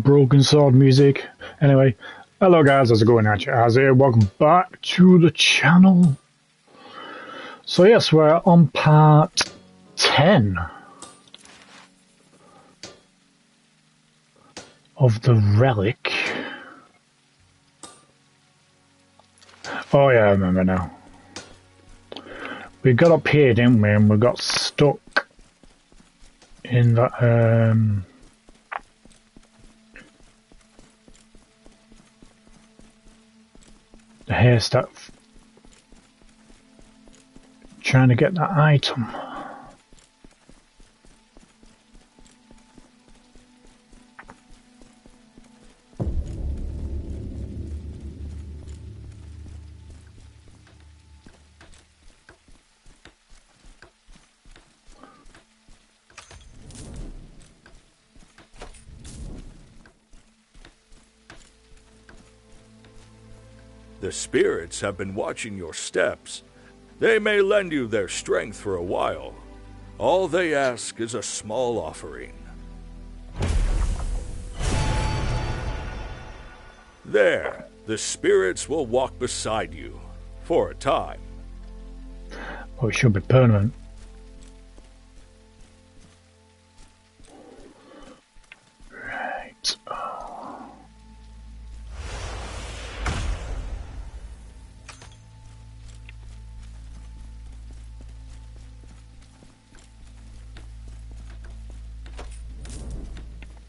Broken sword music. Anyway, hello guys, how's it going? HatCHeTHaZ here. Welcome back to the channel. So yes, we're on part 10 of the Relic. Oh yeah, I remember now. We got up here, didn't we? And we got stuck in that the haystack, trying to get that item. The spirits have been watching your steps. They may lend you their strength for a while. All they ask is a small offering. There, the spirits will walk beside you, for a time. Oh, it should be permanent. Right.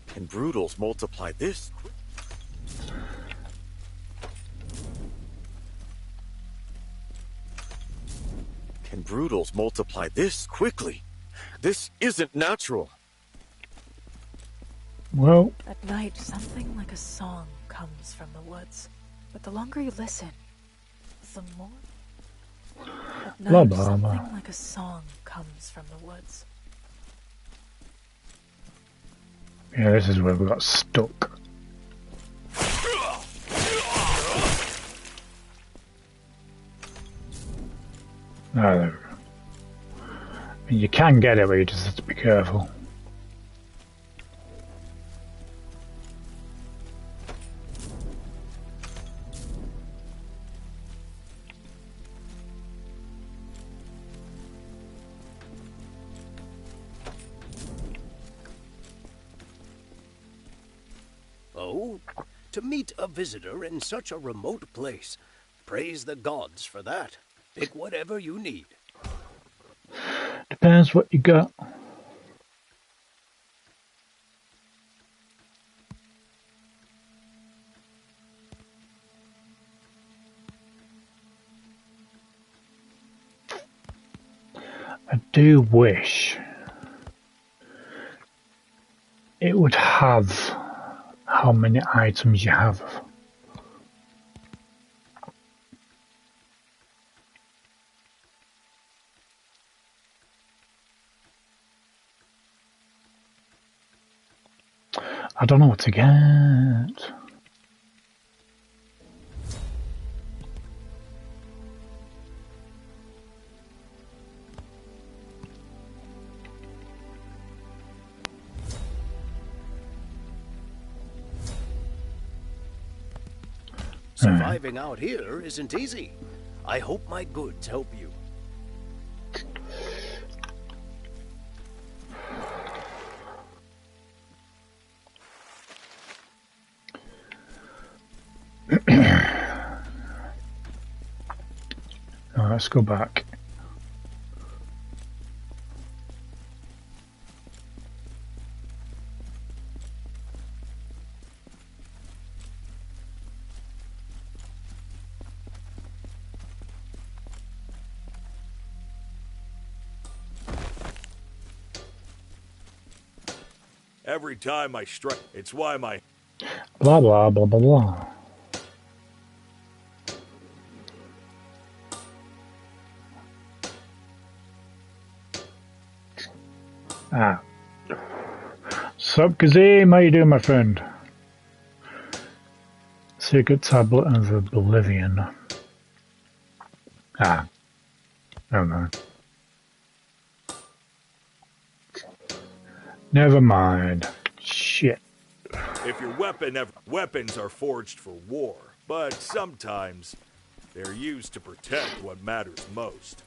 Can Brutals multiply this? Can Brutals multiply this quickly? This isn't natural. Well, at night, something like a song comes from the woods. But the longer you listen, the more. At night, something like a song comes from the woods. Yeah, this is where we got stuck. Oh, there we go. I mean, you can get it, but you just have to be careful. To meet a visitor in such a remote place. Praise the gods for that. Pick whatever you need. Depends what you got. I do wish it would have how many items you have. I don't know what to get. Surviving out here isn't easy. I hope my goods help you. Now let's go back. Every time I strike, it's why my... Blah, blah, blah, blah, blah. Ah. Sup, Kazim? How you doing, my friend? Secret Tablet of Oblivion. Ah. Oh no. Never mind. If your weapons are forged for war, but sometimes they're used to protect what matters most.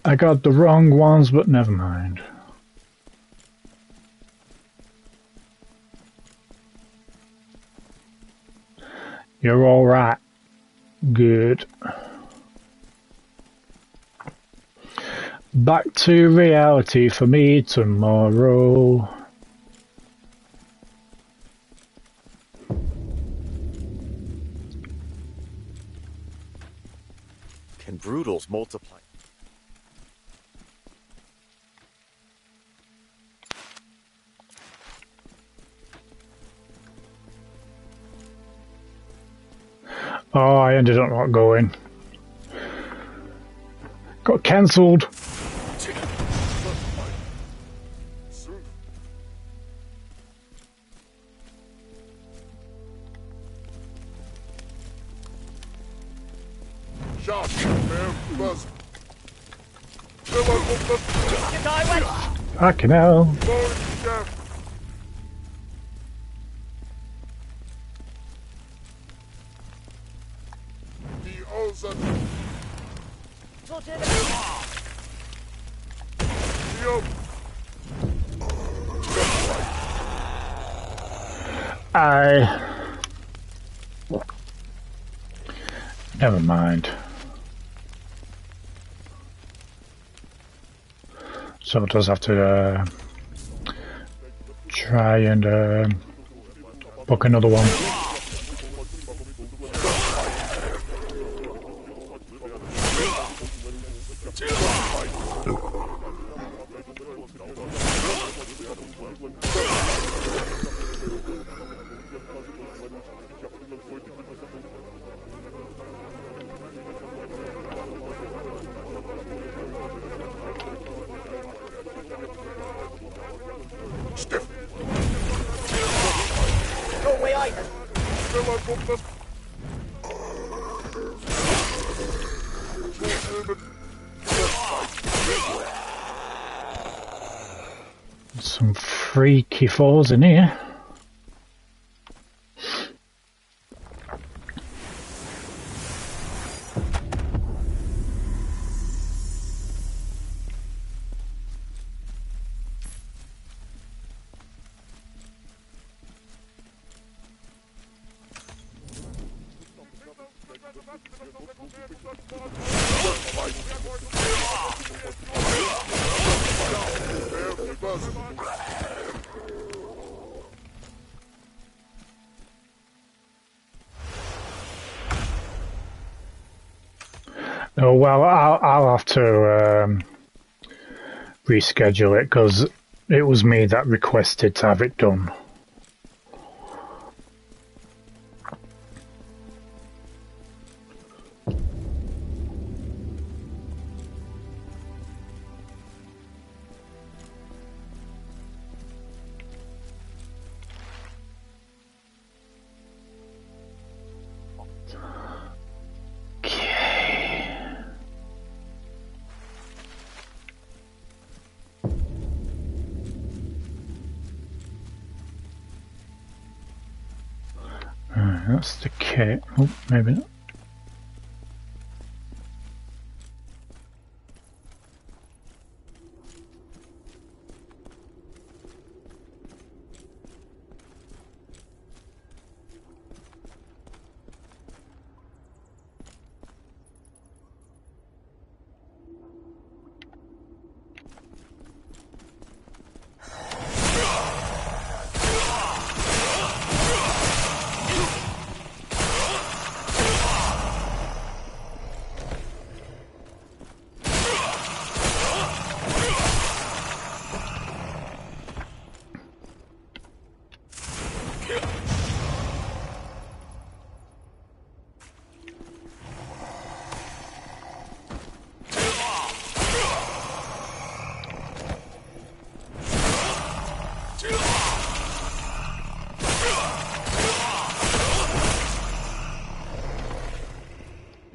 I got the wrong ones, but never mind. You're all right. Good. Back to reality for me tomorrow. Can brutals multiply? Oh, I ended up not going. Got cancelled. Fucking hell. Never mind. So it does have to try and book another one. Some freaky fours in here. Oh, well, I'll have to reschedule it because it was me that requested to have it done. That's the kit. Oh, maybe not.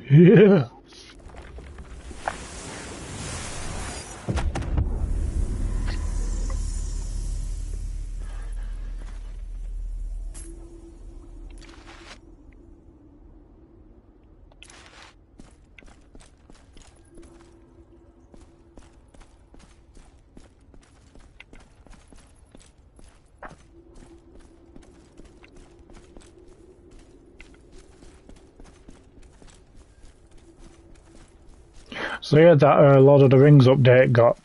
Yeah. So yeah, that Lord of the Rings update got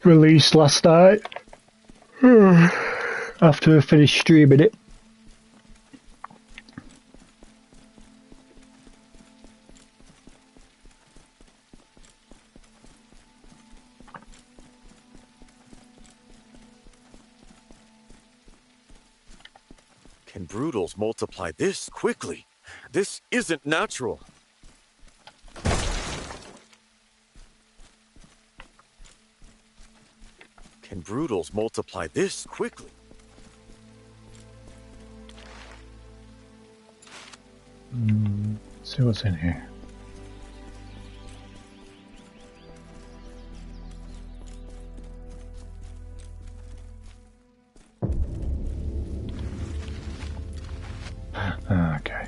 released last night after I finished streaming it. Can Brutals multiply this quickly? This isn't natural. Can Brutals multiply this quickly? See what's in here. Okay.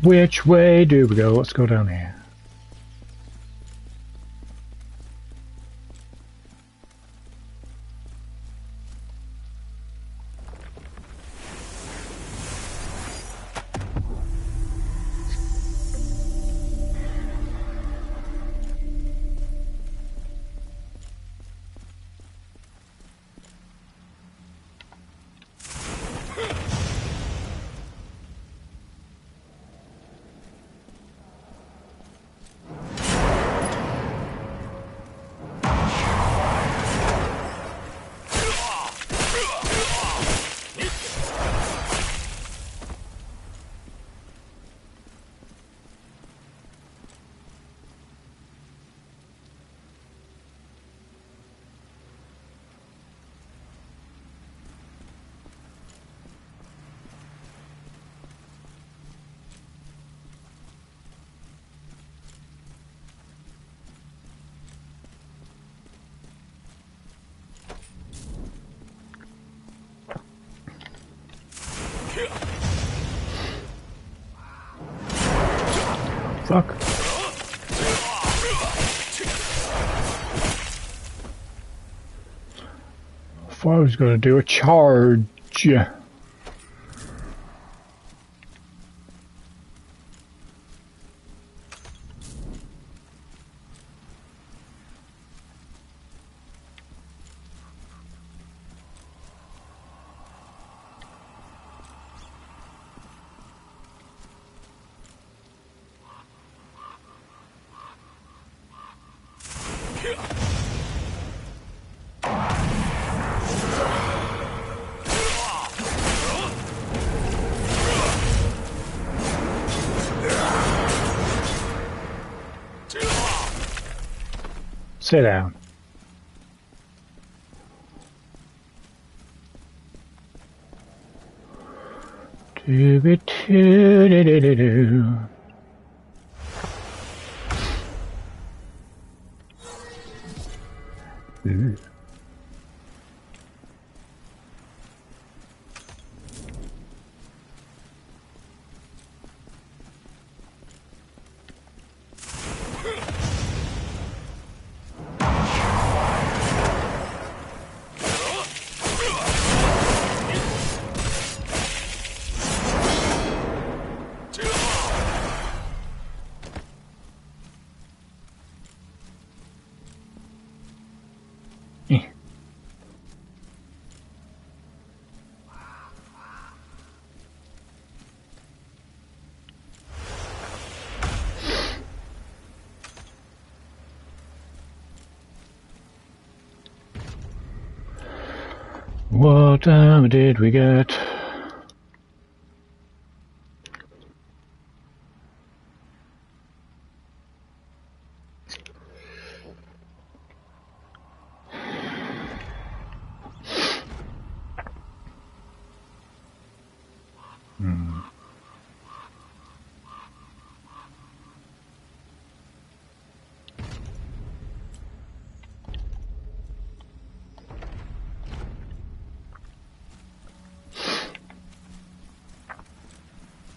Which way do we go? Let's go down here. Fuck. I thought I was going to do a charge. Sit down. Do-be-do-do-do-do-do. Ooh. What time did we get?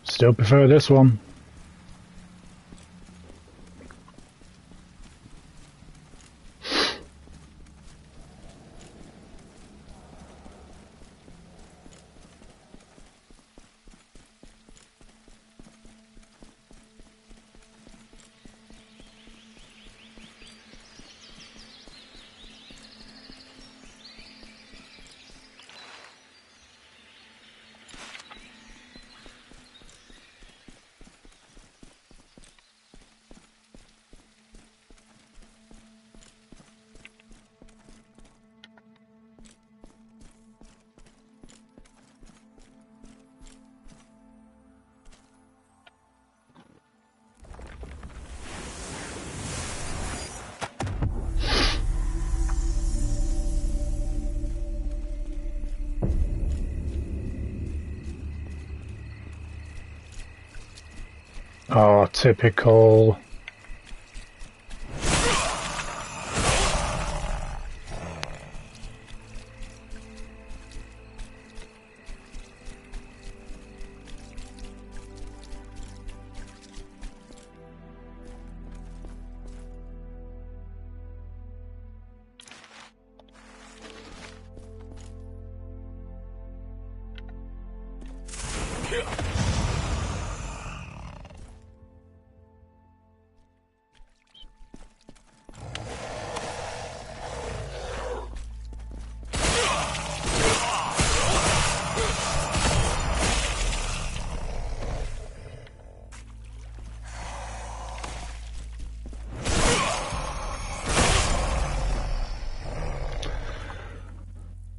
Still prefer this one. Oh, typical.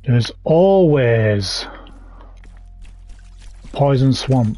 There's always a poison swamp.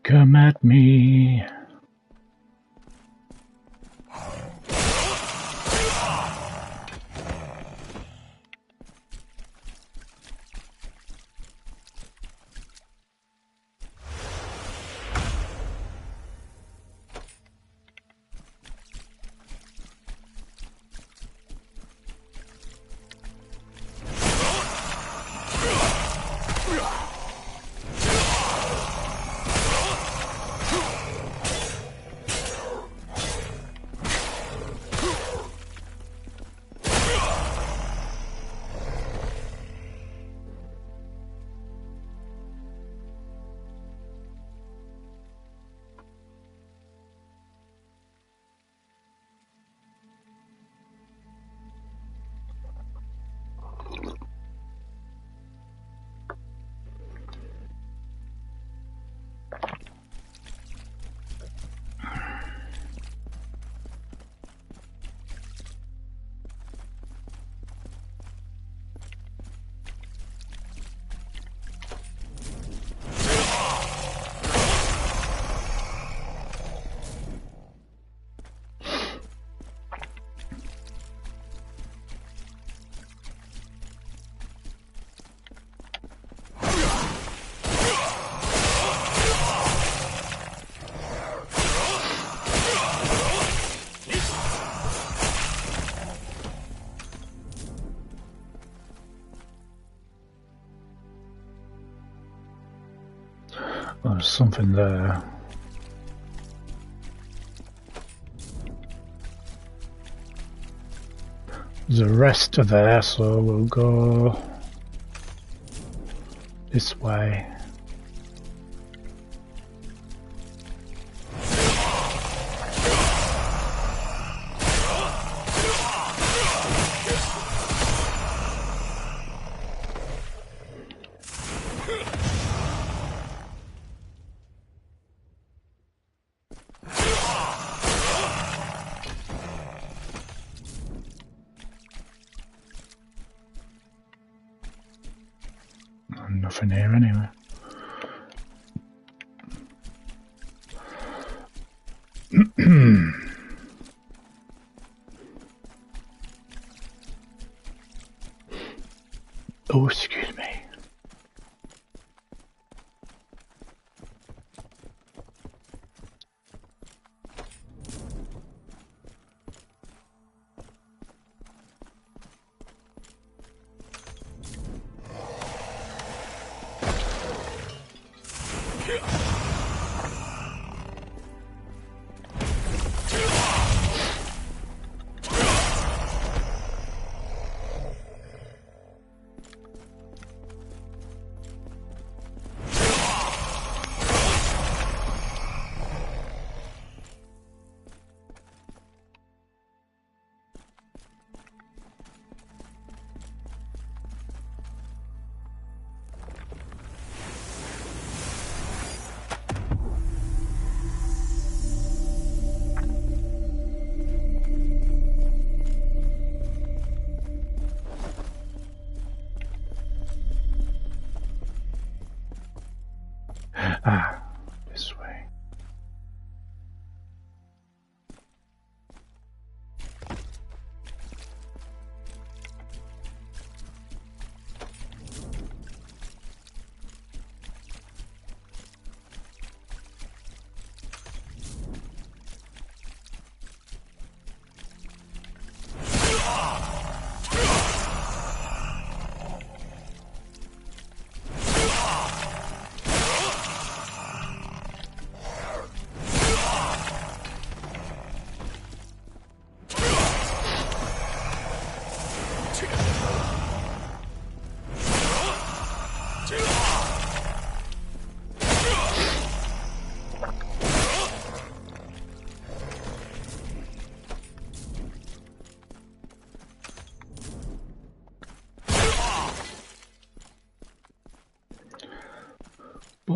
Come at me. Oh, there's something there. There's a rest there, so we'll go this way. Nothing here anyway. Oh, excuse me.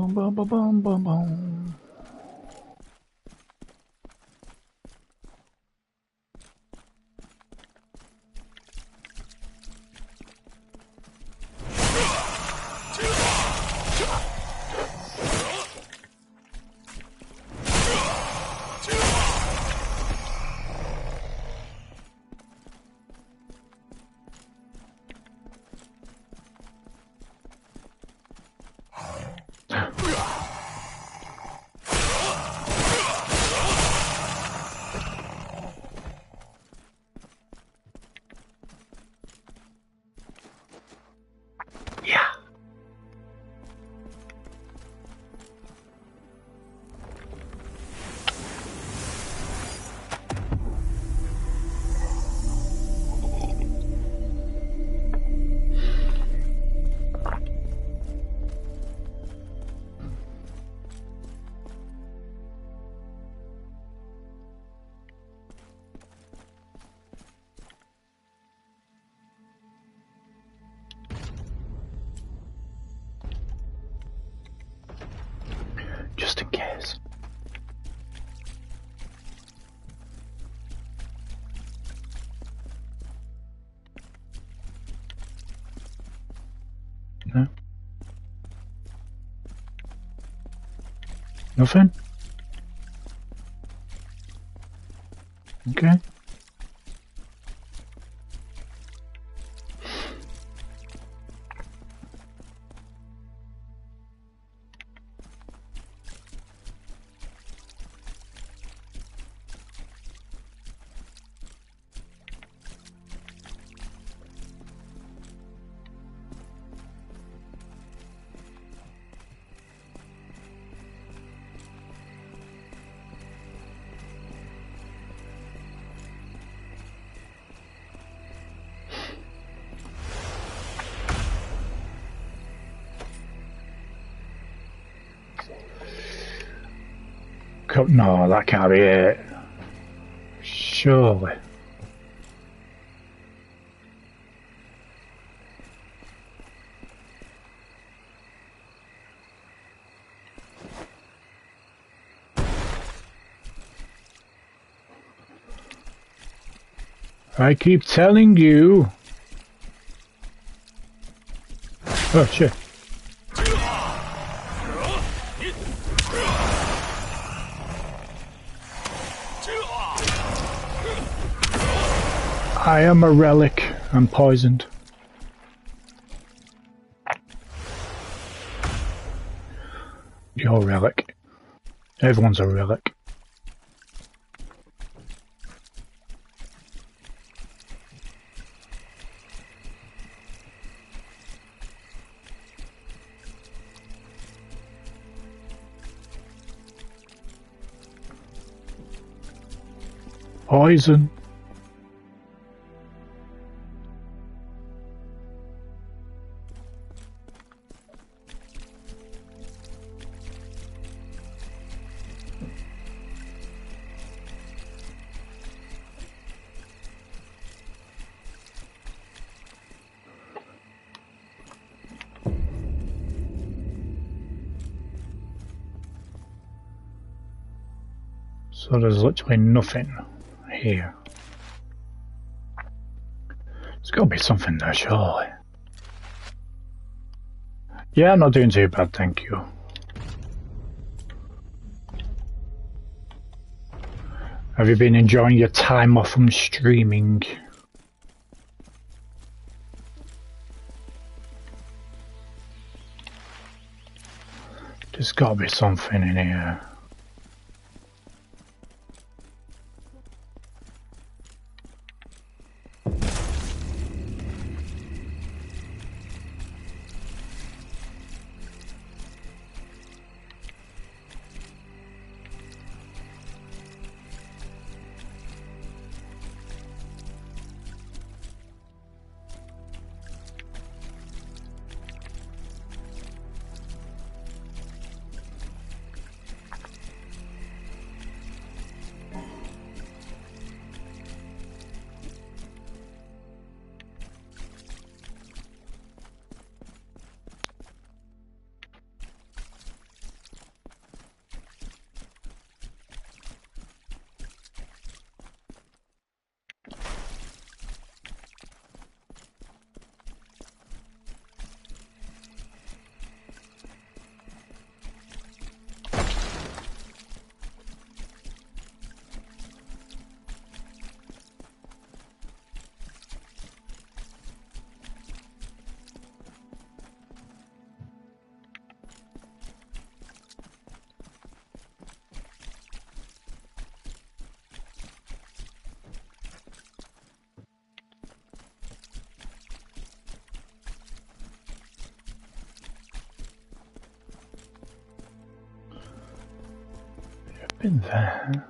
Boom, boom, boom, boom, boom, boom. Just in case. No. Nothing? Okay. No, that can't be it. Surely. I keep telling you. Oh shit. I am a relic. I'm poisoned. You're a relic. Everyone's a relic. Poison. So there's literally nothing here. There's got to be something there, surely. Yeah, I'm not doing too bad, thank you. Have you been enjoying your time off from streaming? There's got to be something in here. been there.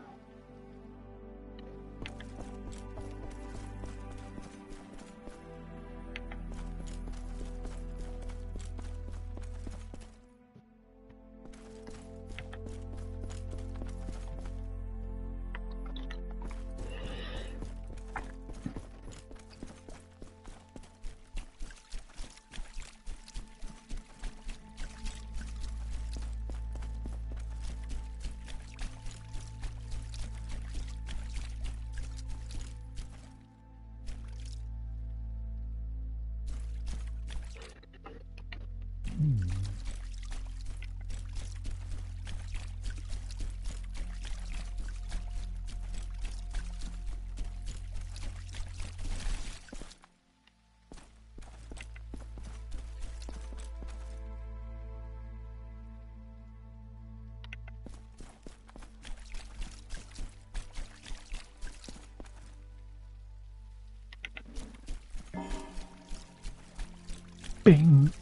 Bing.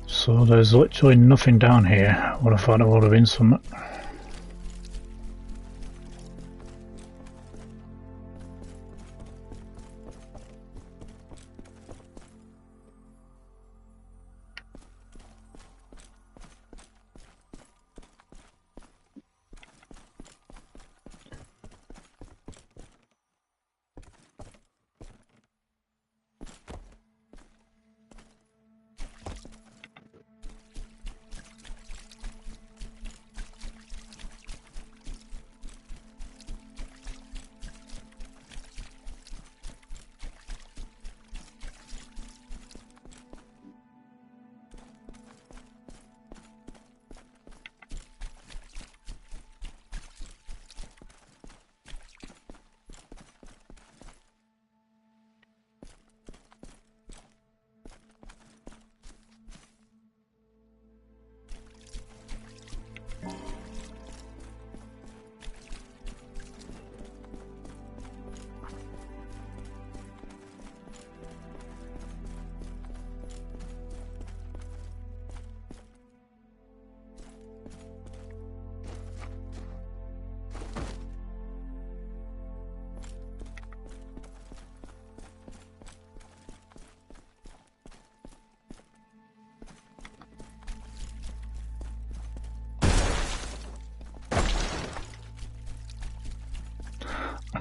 So there's literally nothing down here. I would have thought there would have been some.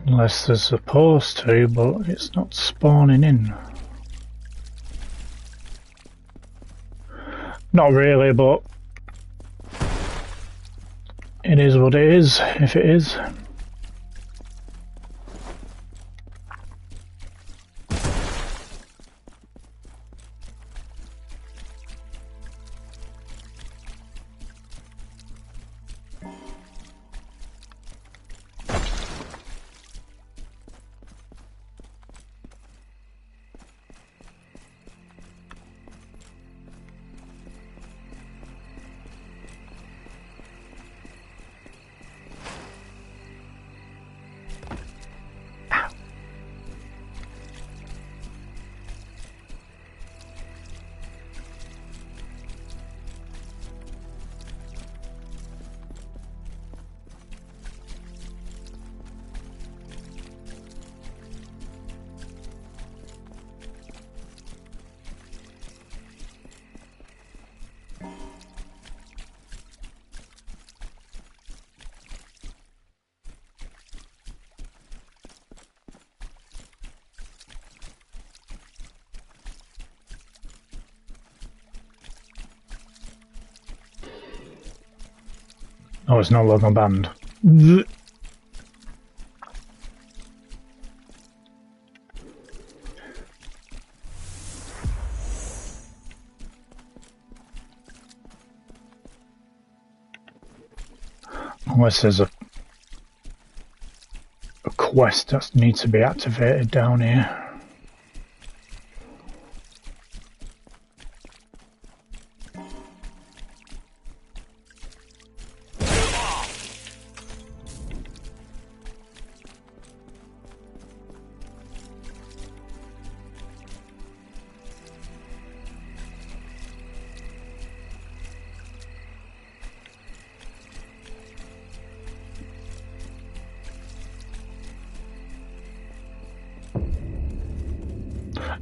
Unless they're supposed to, but it's not spawning in. Not really, but it is what it is, if it is. Oh, it's no longer banned. Unless there's a quest that needs to be activated down here.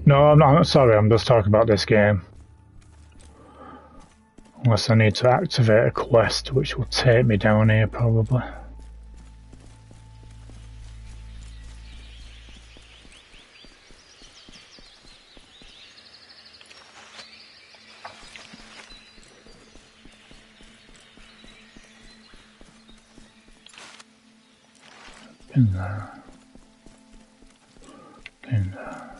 No, I'm not. Sorry, I'm just talking about this game. Unless I need to activate a quest, which will take me down here probably. In there. In there.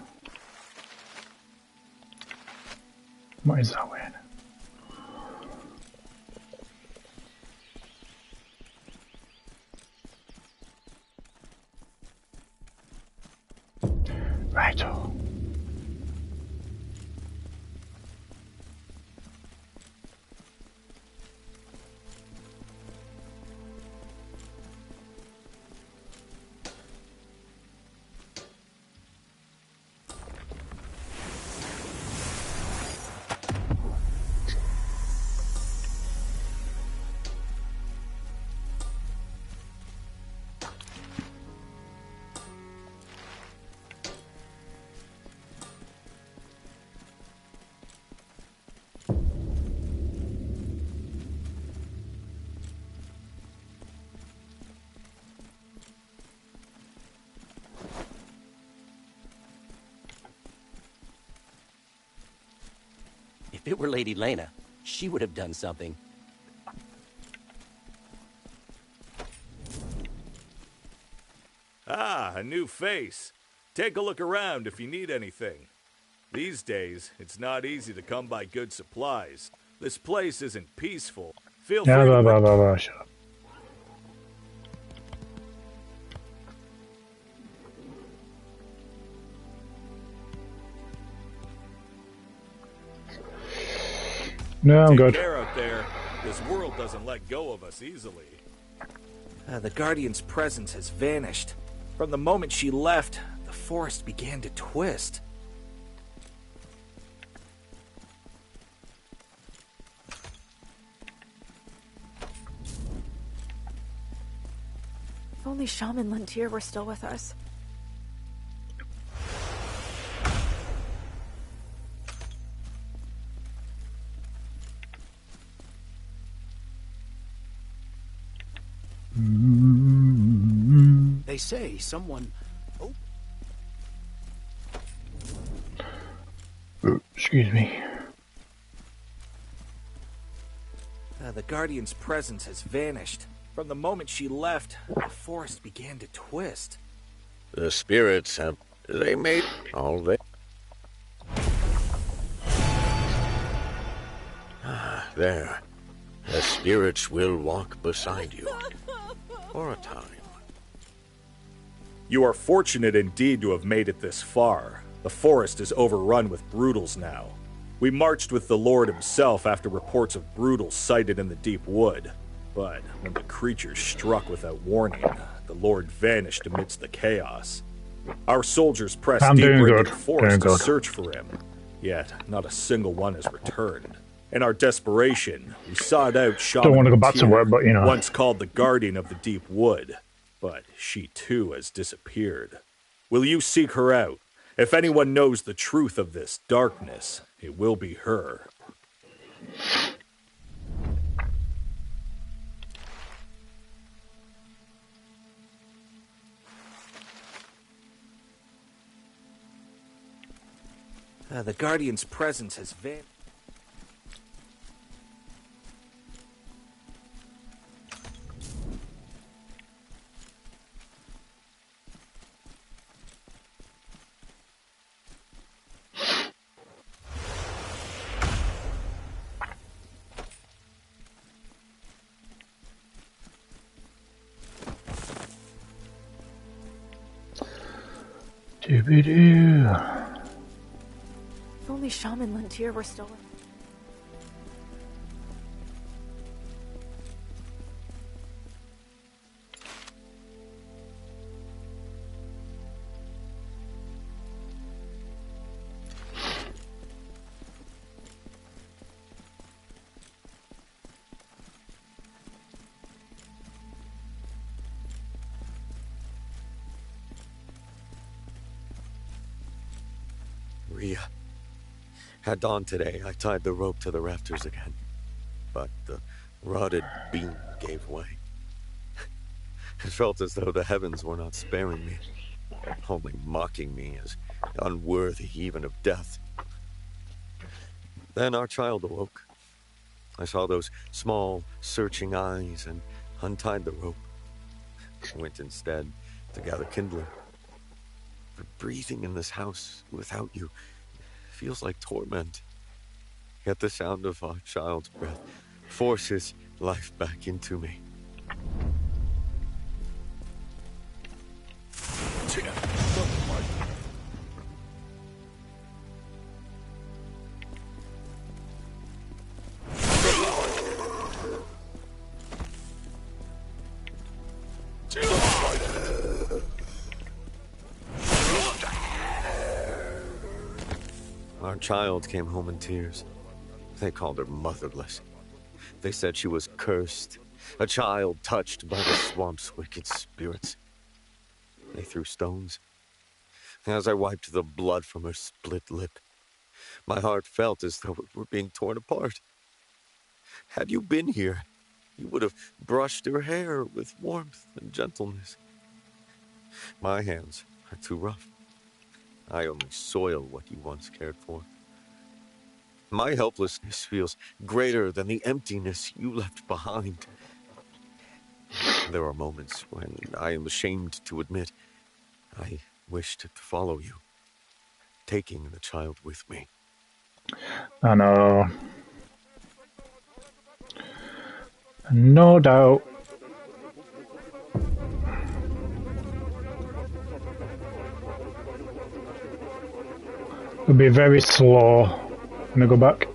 What is that way? Righto. If it were Lady Lena, she would have done something. Ah, a new face. Take a look around if you need anything. These days, it's not easy to come by good supplies. This place isn't peaceful. Feel free to... Shut up. No, I'm good. Take care out there. This world doesn't let go of us easily. The Guardian's presence has vanished. From the moment she left, the forest began to twist. If only Shaman Lantier were still with us. They say someone... Oh. Excuse me. The Guardian's presence has vanished. From the moment she left, the forest began to twist. The spirits have... They made all they... Ah, there. The spirits will walk beside you. For a time. You are fortunate indeed to have made it this far. The forest is overrun with brutals now. We marched with the Lord himself after reports of brutals sighted in the deep wood. But when the creatures struck without warning, the Lord vanished amidst the chaos. Our soldiers pressed deeper into the forest to search for him, yet not a single one has returned. In our desperation, we sought out Shaman Don't want to go back to work, but you know. once called the Guardian of the Deep Wood, but she too has disappeared. Will you seek her out? If anyone knows the truth of this darkness, it will be her. The Guardian's presence has vanished. Doo-be-doo. If only Shaman Lantier were still with us. Maria. At dawn today, I tied the rope to the rafters again, but the rotted beam gave way. It felt as though the heavens were not sparing me, only mocking me as unworthy even of death. Then our child awoke. I saw those small, searching eyes and untied the rope. I went instead to gather kindling. But breathing in this house without you feels like torment. Yet the sound of our child's breath forces life back into me. Our child came home in tears. They called her motherless. They said she was cursed, a child touched by the swamp's wicked spirits. They threw stones. As I wiped the blood from her split lip, my heart felt as though it were being torn apart. Had you been here, you would have brushed her hair with warmth and gentleness. My hands are too rough. I only soil what you once cared for. My helplessness feels greater than the emptiness you left behind. There are moments when I am ashamed to admit I wished to follow you, taking the child with me. I know. No doubt. It'll be very slow when I go back.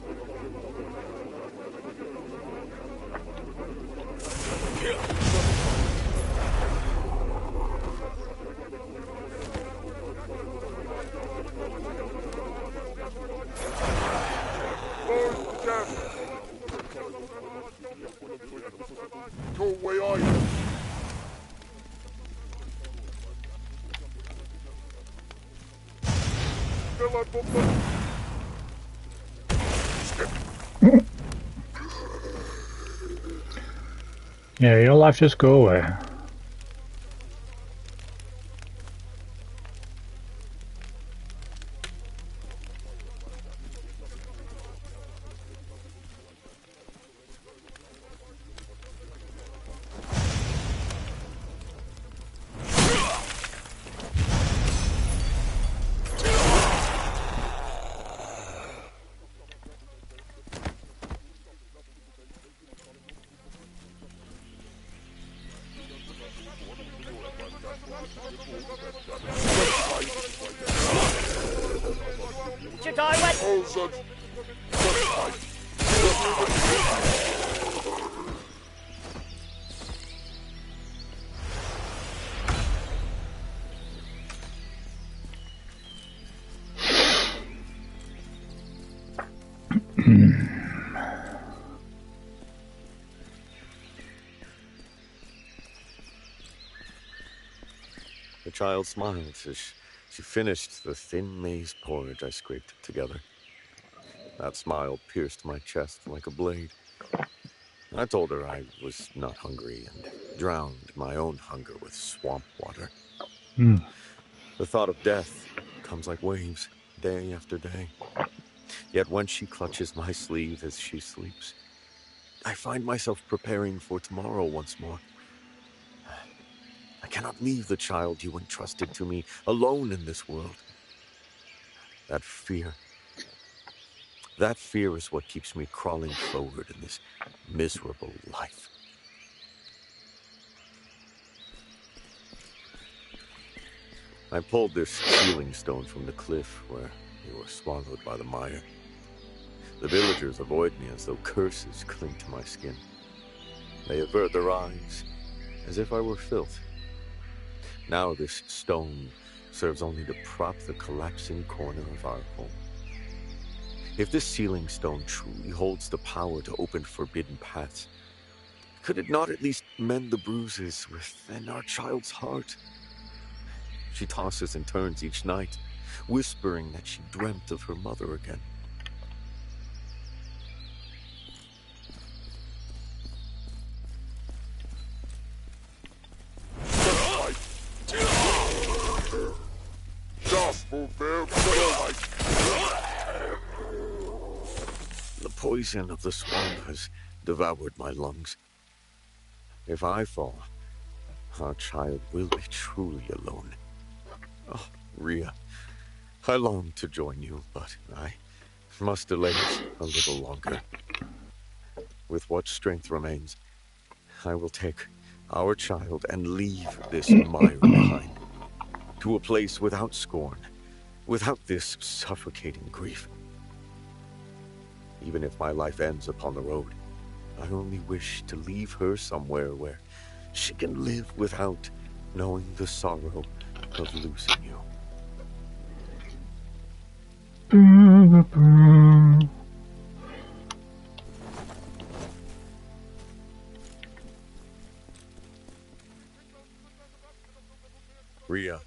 Yeah, your life just go away. The child smiled as she finished the thin maize porridge I scraped together. That smile pierced my chest like a blade. I told her I was not hungry and drowned my own hunger with swamp water. The thought of death comes like waves, day after day. Yet when she clutches my sleeve as she sleeps, I find myself preparing for tomorrow once more. I cannot leave the child you entrusted to me alone in this world. That fear is what keeps me crawling forward in this miserable life. I pulled this sealing stone from the cliff where you were swallowed by the mire. The villagers avoid me as though curses cling to my skin. They avert their eyes as if I were filth. Now this stone serves only to prop the collapsing corner of our home. If this sealing stone truly holds the power to open forbidden paths, could it not at least mend the bruises within our child's heart? She tosses and turns each night, whispering that she dreamt of her mother again. The poison of the swamp has devoured my lungs. If I fall, our child will be truly alone. Oh, Rhea, I long to join you, but I must delay it a little longer. With what strength remains, I will take our child and leave this mire behind, to a place without scorn, without this suffocating grief. Even if my life ends upon the road, I only wish to leave her somewhere where she can live without knowing the sorrow of losing you. Rhea,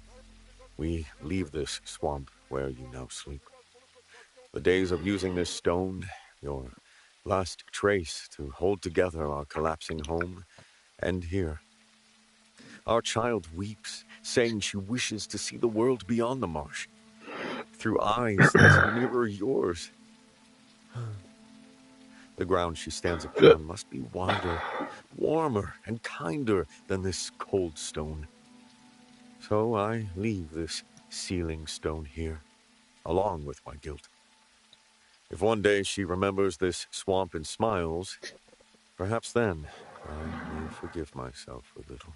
we leave this swamp where you now sleep. The days of using this stone, your last trace to hold together our collapsing home, end here. Our child weeps, saying she wishes to see the world beyond the marsh, through eyes that mirror yours. The ground she stands upon must be wider, warmer, and kinder than this cold stone. So I leave this sealing stone here, along with my guilt. If one day she remembers this swamp and smiles, perhaps then I may forgive myself a little.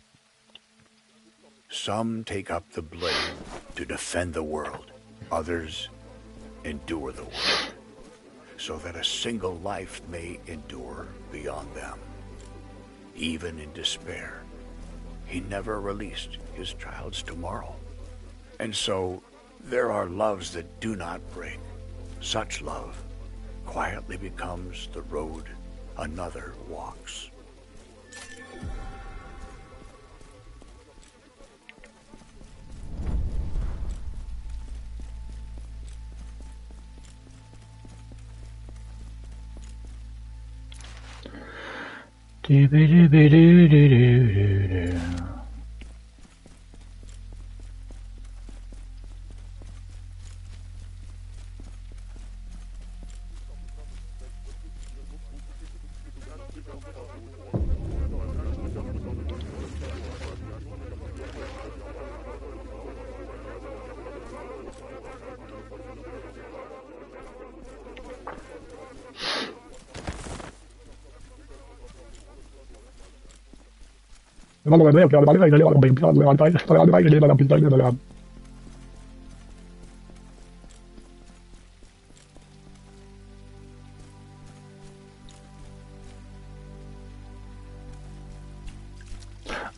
Some take up the blade to defend the world. Others endure the world, so that a single life may endure beyond them. Even in despair, he never released his child's tomorrow. And so there are loves that do not break. Such love quietly becomes the road another walks.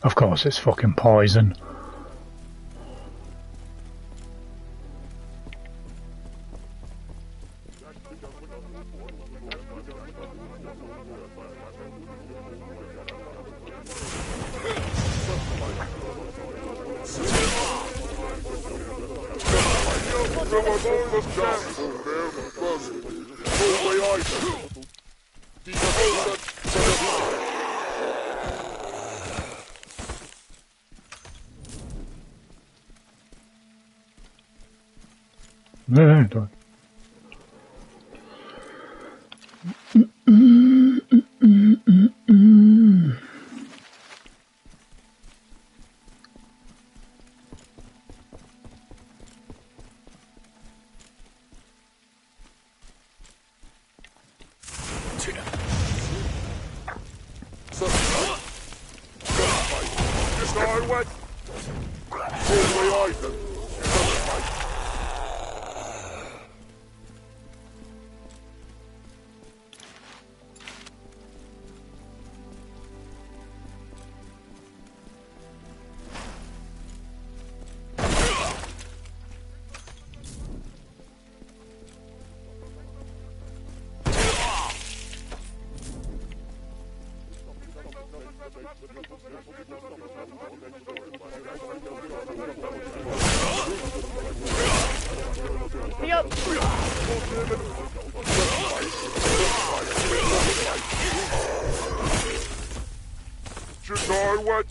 Of course, it's fucking poison. No. Me up! What?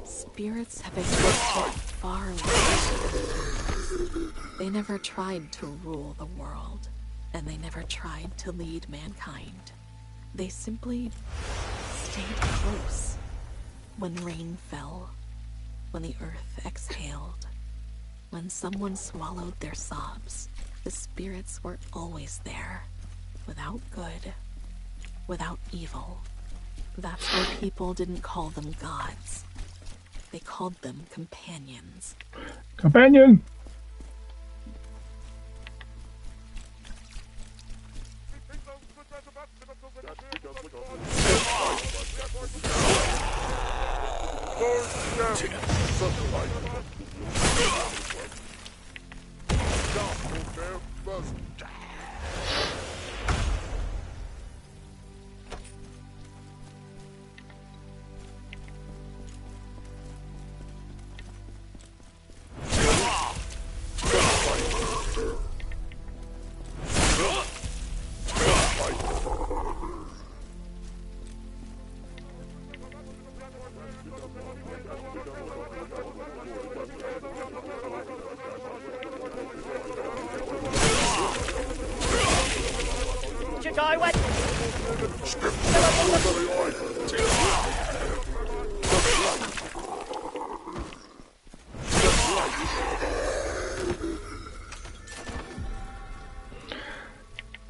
Spirits have existed far away. They never tried to rule the world, and they never tried to lead mankind. They simply stayed close. When rain fell, when the earth exhaled, when someone swallowed their sobs, the spirits were always there, without good, without evil. That's why people didn't call them gods. They called them companions. Companion!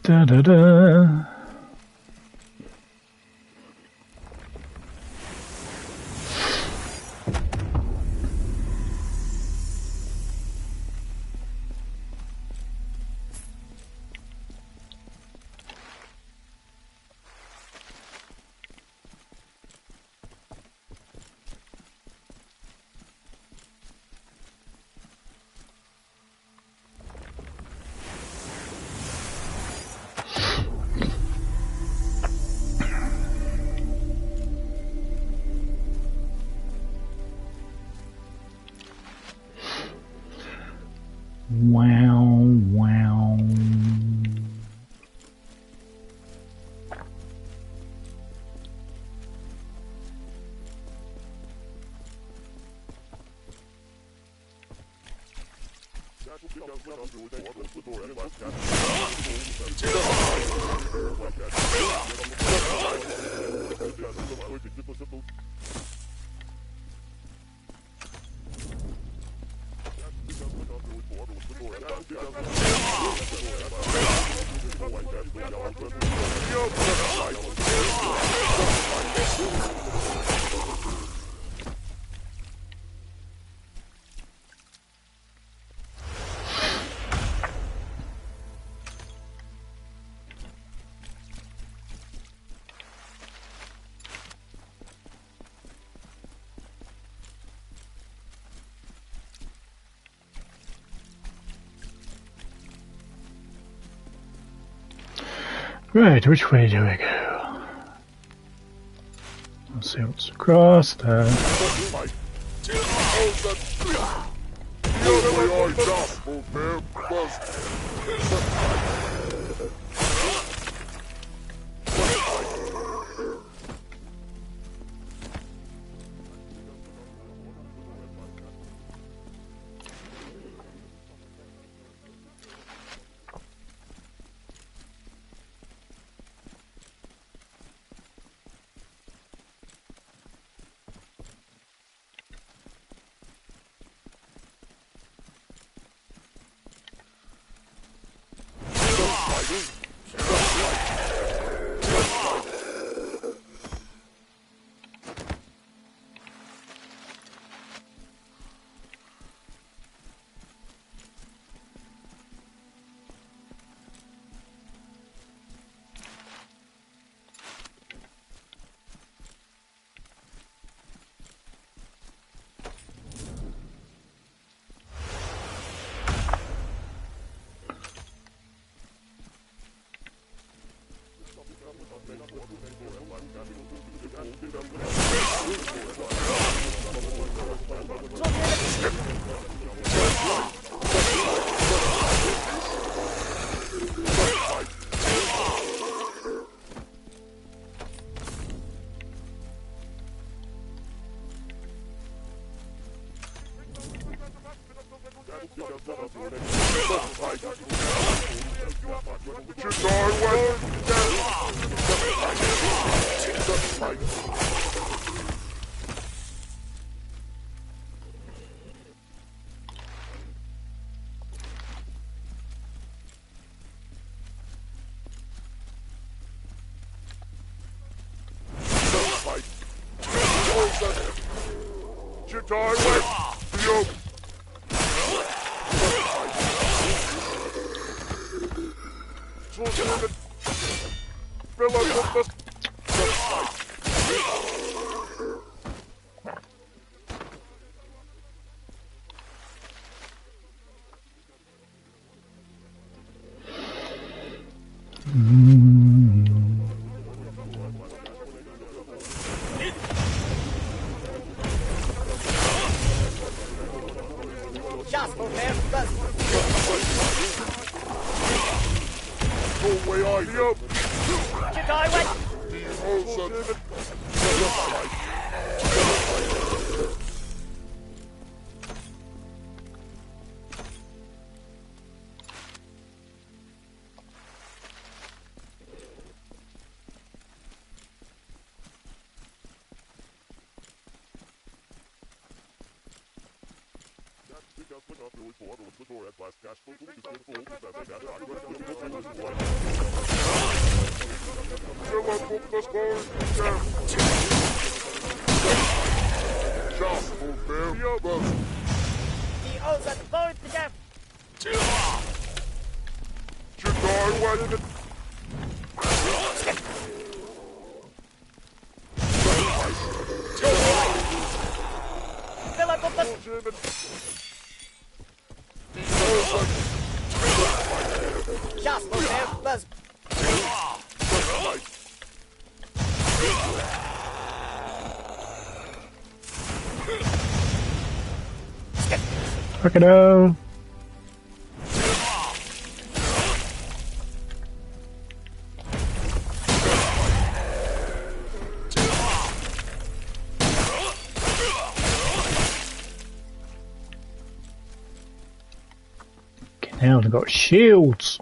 Da da da. Wow, wow. Right, which way do we go? Let's see what's across there. Fuck it out. Now they've got shields.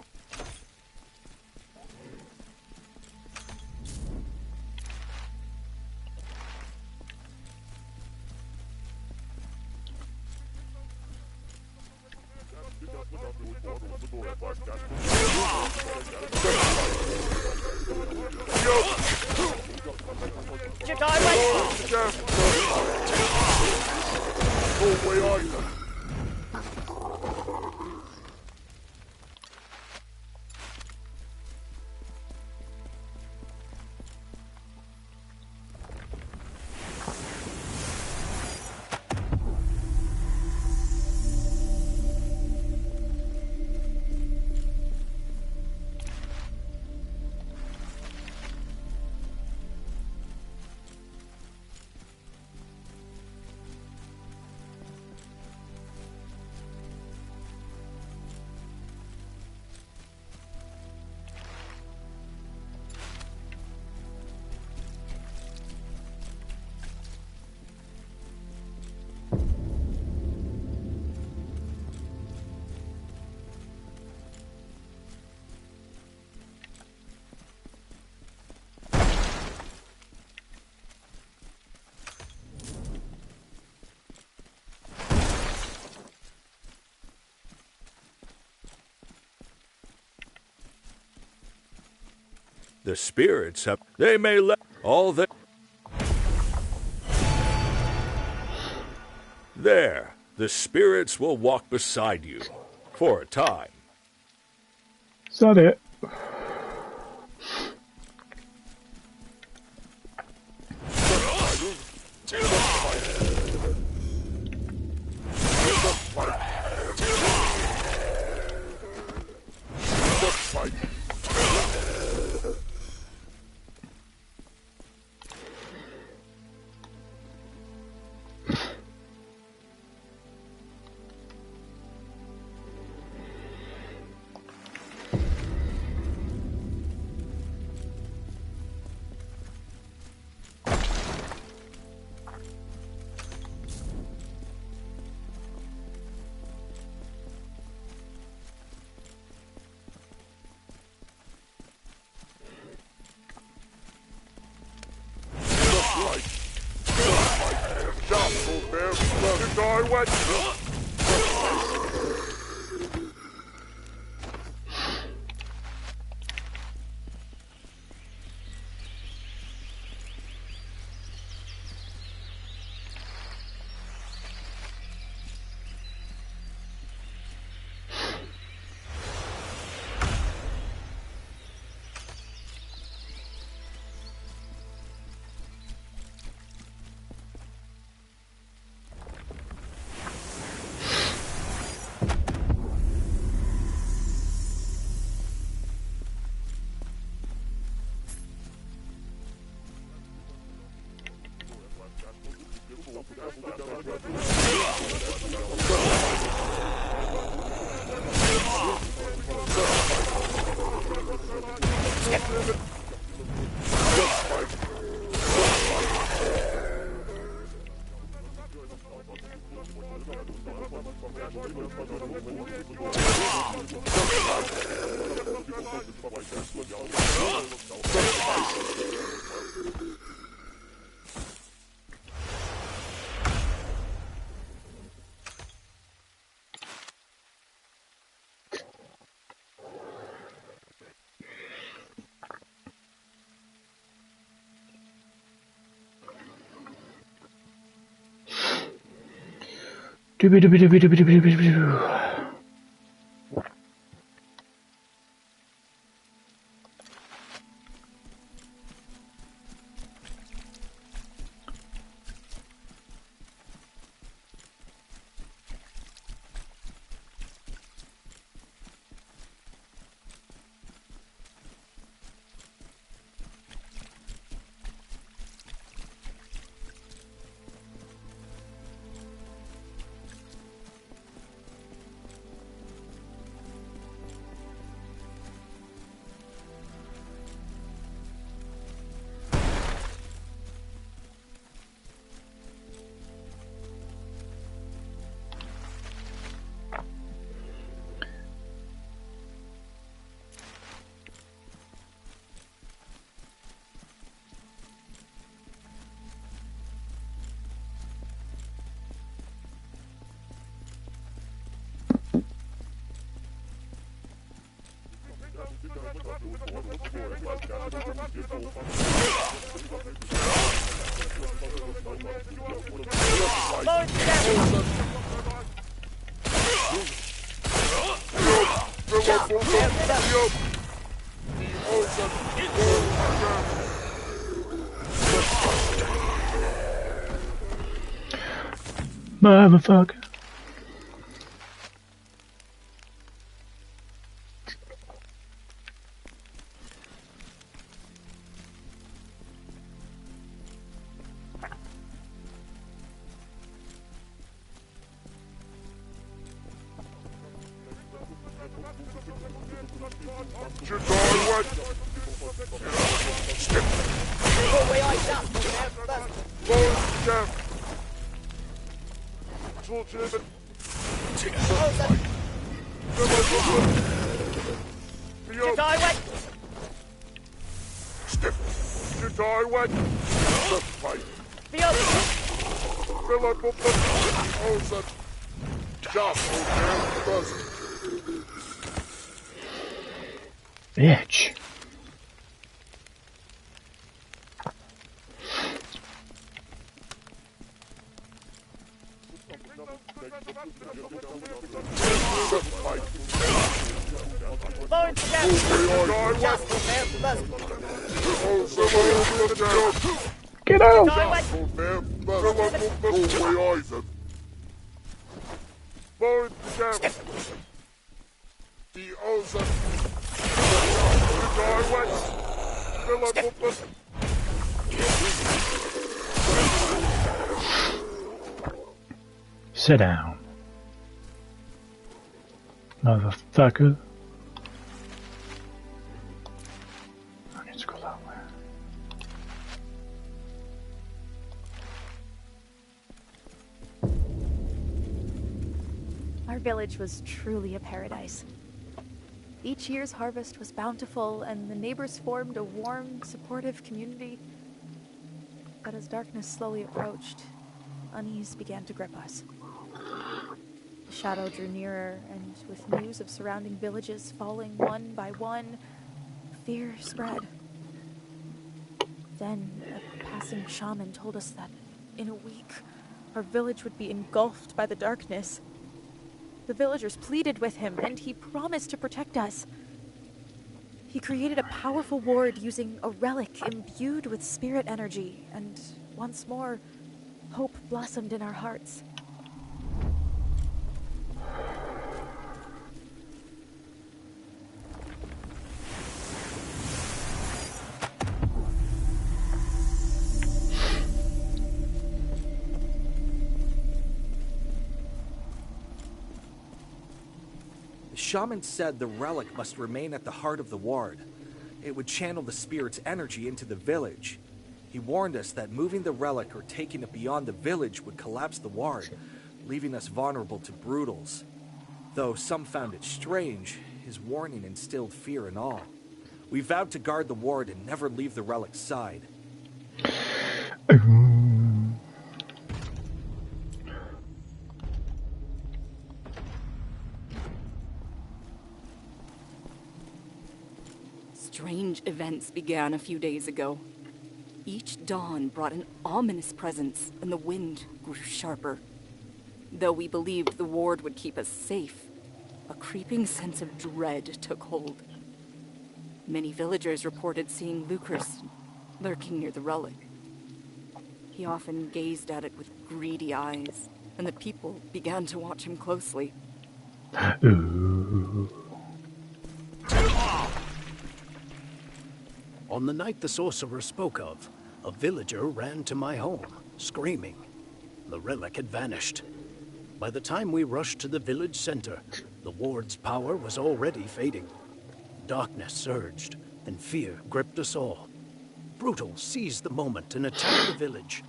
The spirits have... They may let all that... There, the spirits will walk beside you. For a time. Is that it? Motherfucker. Bitch. Get out! Sit down, motherfucker. I need to go that way. Our village was truly a paradise. Each year's harvest was bountiful, and the neighbors formed a warm, supportive community. But as darkness slowly approached, unease began to grip us. The shadow drew nearer, and with news of surrounding villages falling one by one, fear spread. Then a passing shaman told us that in a week, our village would be engulfed by the darkness. The villagers pleaded with him, and he promised to protect us. He created a powerful ward using a relic imbued with spirit energy, and once more, hope blossomed in our hearts. The shaman said the relic must remain at the heart of the ward. It would channel the spirit's energy into the village. He warned us that moving the relic or taking it beyond the village would collapse the ward, leaving us vulnerable to brutals. Though some found it strange, his warning instilled fear in all. We vowed to guard the ward and never leave the relic's side. Strange events began a few days ago. Each dawn brought an ominous presence, and the wind grew sharper. Though we believed the ward would keep us safe, a creeping sense of dread took hold. Many villagers reported seeing Lucas lurking near the relic. He often gazed at it with greedy eyes, and the people began to watch him closely. On the night the sorcerer spoke of, a villager ran to my home, screaming. The relic had vanished. By the time we rushed to the village center, the ward's power was already fading. Darkness surged, and fear gripped us all. Brutals seized the moment and attacked the village.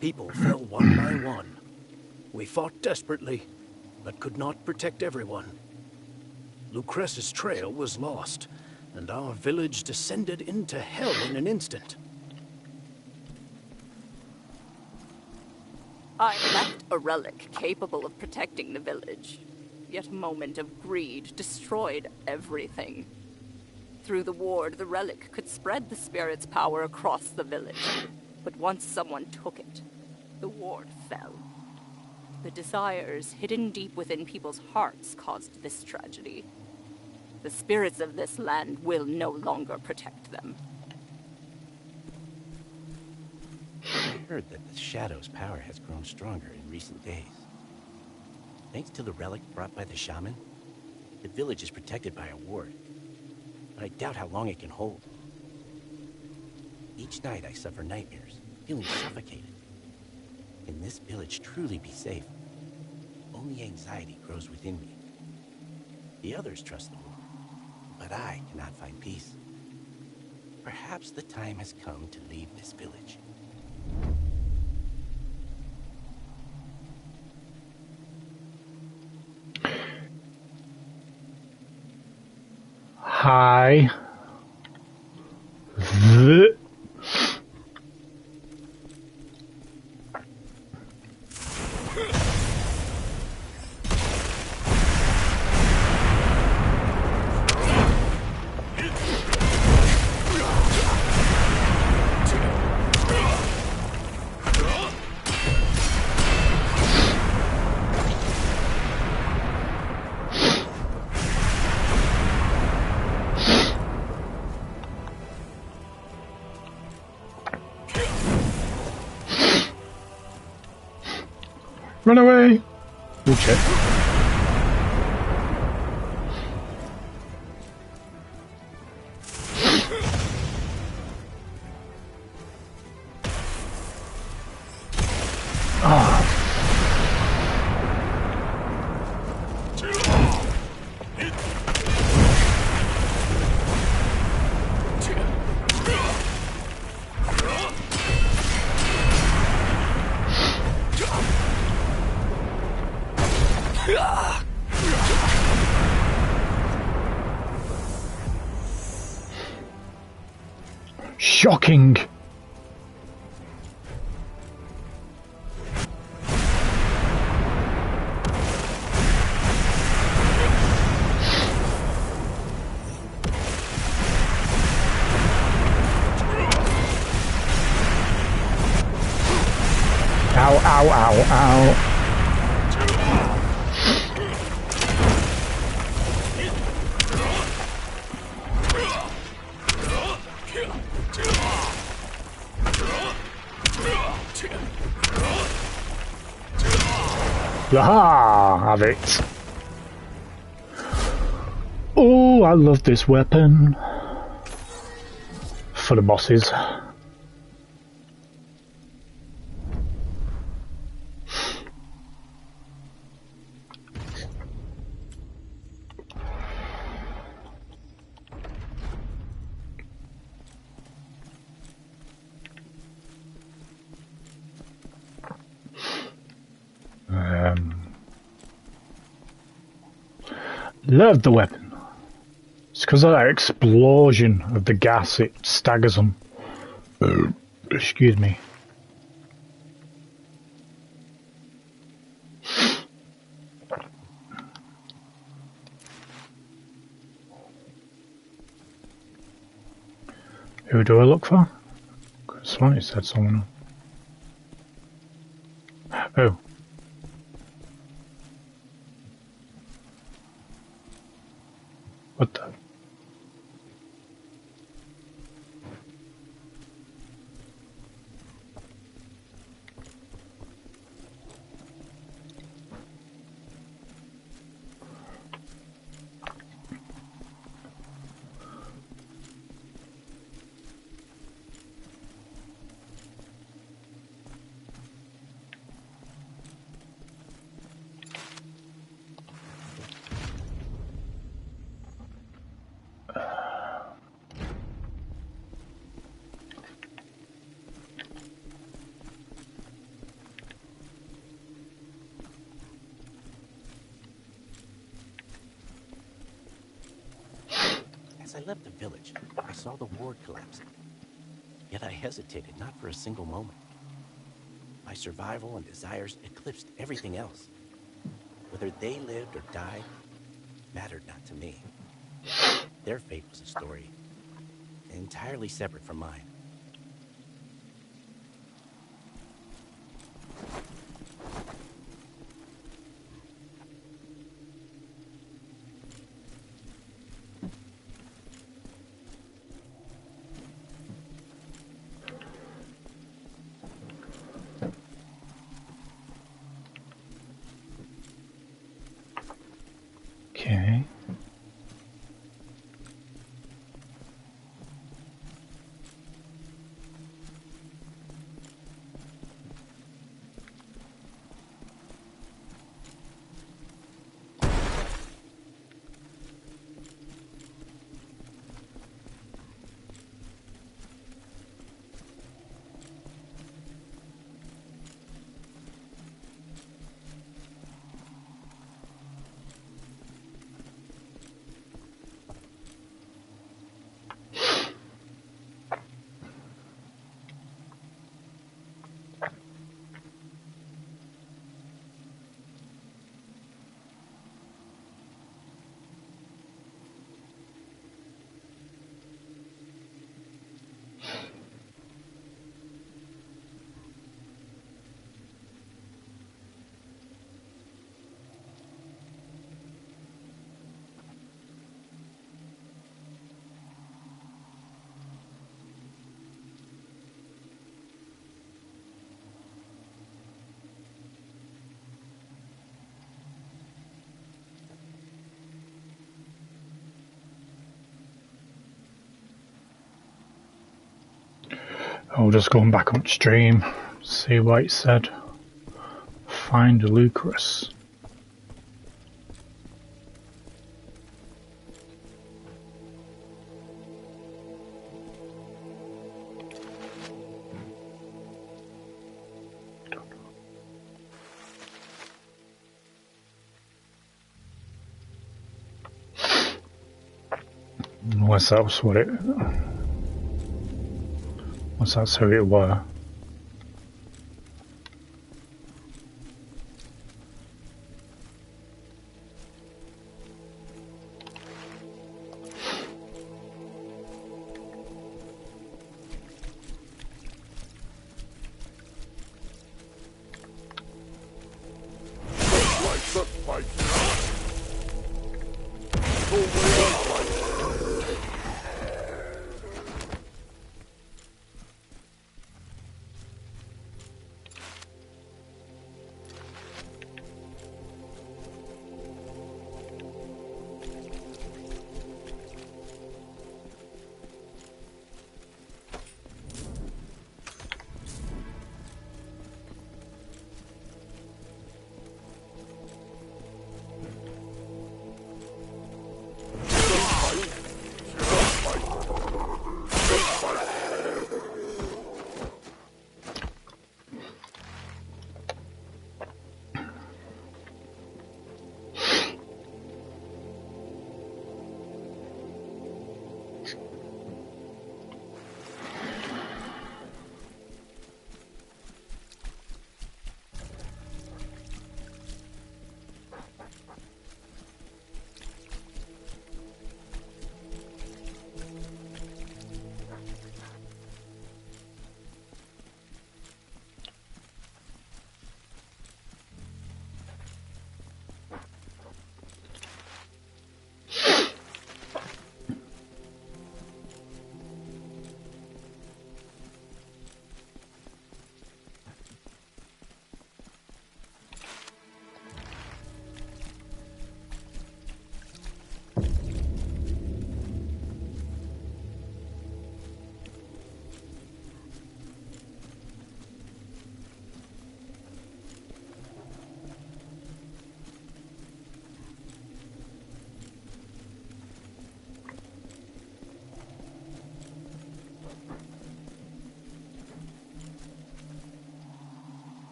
People fell one by one. We fought desperately, but could not protect everyone. Lucas's trail was lost, and our village descended into hell in an instant. I left a relic capable of protecting the village. Yet a moment of greed destroyed everything. Through the ward, the relic could spread the spirit's power across the village. But once someone took it, the ward fell. The desires hidden deep within people's hearts caused this tragedy. The spirits of this land will no longer protect them. I heard that the Shadow's power has grown stronger in recent days. Thanks to the relic brought by the shaman, the village is protected by a ward. But I doubt how long it can hold. Each night I suffer nightmares, feeling suffocated. Can this village truly be safe? Only anxiety grows within me. The others trust the ward, but I cannot find peace. Perhaps the time has come to leave this village. Hi. Run away! Oh shit. Shocking! Ow, ow, ow, ow. Aha! Have it. Oh, I love this weapon. For the bosses. Love the weapon. It's because of that explosion of the gas, it staggers them. Excuse me. Who do I look for? Because one it said someone. Oh. What the? As I left the village, I saw the ward collapsing. Yet I hesitated not for a single moment. My survival and desires eclipsed everything else. Whether they lived or died mattered not to me. Their fate was a story entirely separate from mine. I'll just go back on stream, see what it said. Find Lucas. Unless that's what it... Unless that's who it were.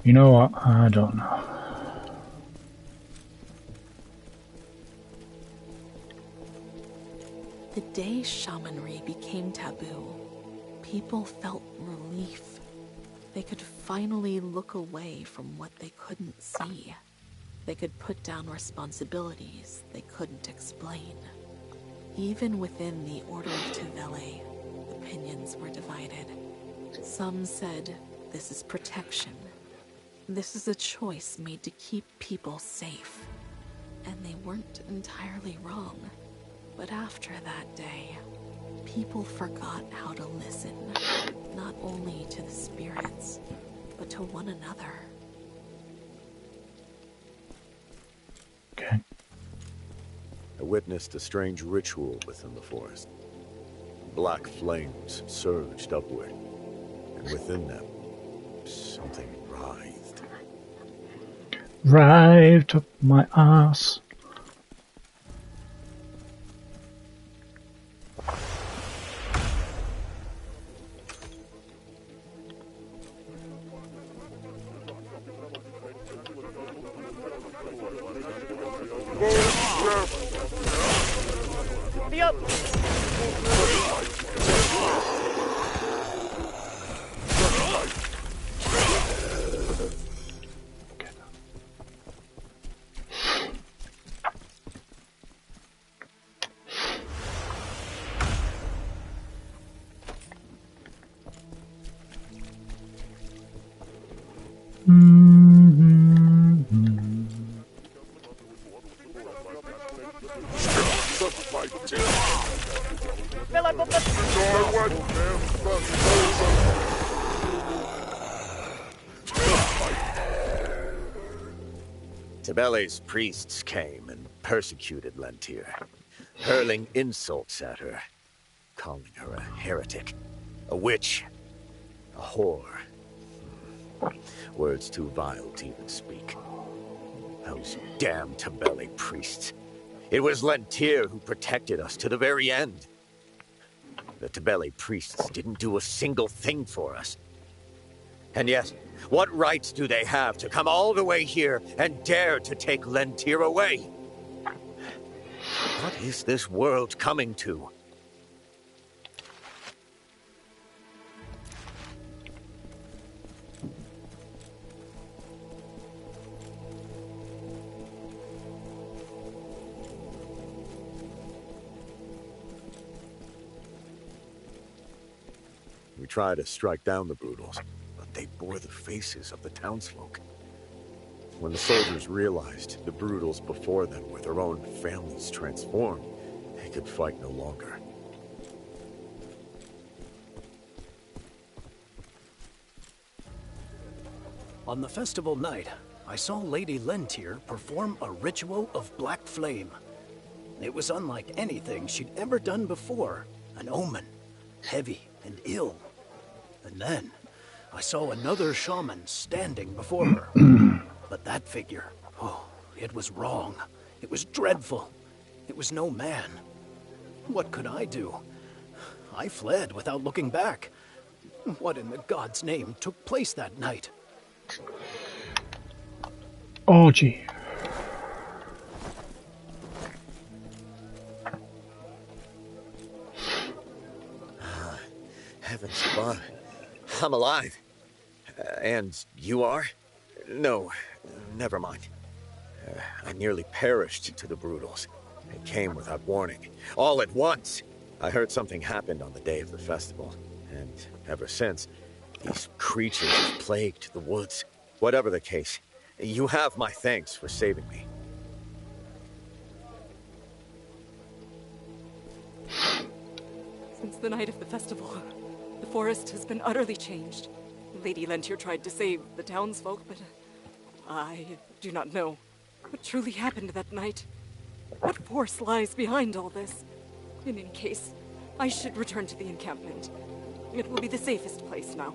You know what? I don't know. The day shamanry became taboo, people felt relief. They could finally look away from what they couldn't see. They could put down responsibilities they couldn't explain. Even within the Order of HatCHeTHaZ, opinions were divided. Some said, this is protection. This is a choice made to keep people safe. And they weren't entirely wrong. But after that day, people forgot how to listen, not only to the spirits, but to one another. Okay. I witnessed a strange ritual within the forest. Black flames surged upward, and within them, something writhed. Right up my ass. Tibele's priests came and persecuted Lentir, hurling insults at her, calling her a heretic, a witch, a whore. Words too vile to even speak. Those damn Tibele priests. It was Lentir who protected us to the very end. The Tibele priests didn't do a single thing for us. And yet, what rights do they have to come all the way here and dare to take Lentir away? What is this world coming to? We tried to strike down the Brutals, but they bore the faces of the townsfolk. When the soldiers realized the Brutals before them were their own families transformed, they could fight no longer. On the festival night, I saw Lady Lentir perform a ritual of black flame. It was unlike anything she'd ever done before. An omen, heavy and ill. And then, I saw another shaman standing before her. But that figure, oh, it was wrong. It was dreadful. It was no man. What could I do? I fled without looking back. What in the God's name took place that night? Orgy. Heavens above. I'm alive. And you are? No, never mind. I nearly perished to the Brutals. It came without warning. All at once. I heard something happened on the day of the festival. And ever since, these creatures have plagued the woods. Whatever the case, you have my thanks for saving me. Since the night of the festival, the forest has been utterly changed. Lady Lentir tried to save the townsfolk, but I do not know what truly happened that night. What force lies behind all this? In any case, I should return to the encampment. It will be the safest place now.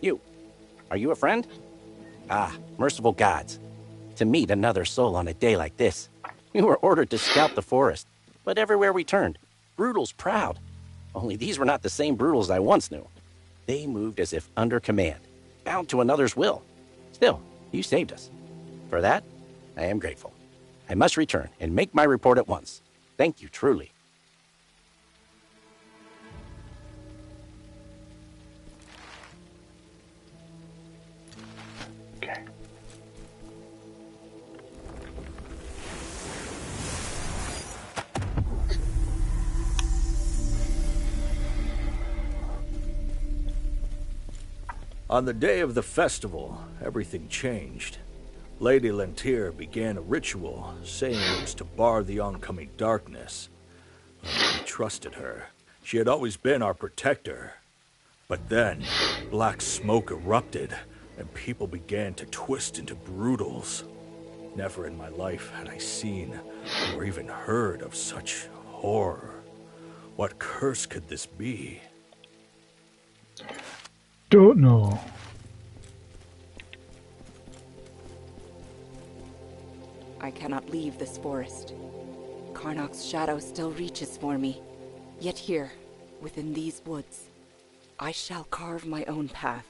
You. Are you a friend? Ah, merciful gods. To meet another soul on a day like this. We were ordered to scout the forest, but everywhere we turned, Brutals proud. Only these were not the same Brutals I once knew. They moved as if under command, bound to another's will. Still, you saved us. For that, I am grateful. I must return and make my report at once. Thank you, truly. Okay. On the day of the festival, everything changed. Lady Lentir began a ritual, saying it was to bar the oncoming darkness. We trusted her. She had always been our protector. But then, black smoke erupted, and people began to twist into Brutals. Never in my life had I seen or even heard of such horror. What curse could this be? Don't know. I cannot leave this forest. Karnok's shadow still reaches for me. Yet here, within these woods, I shall carve my own path.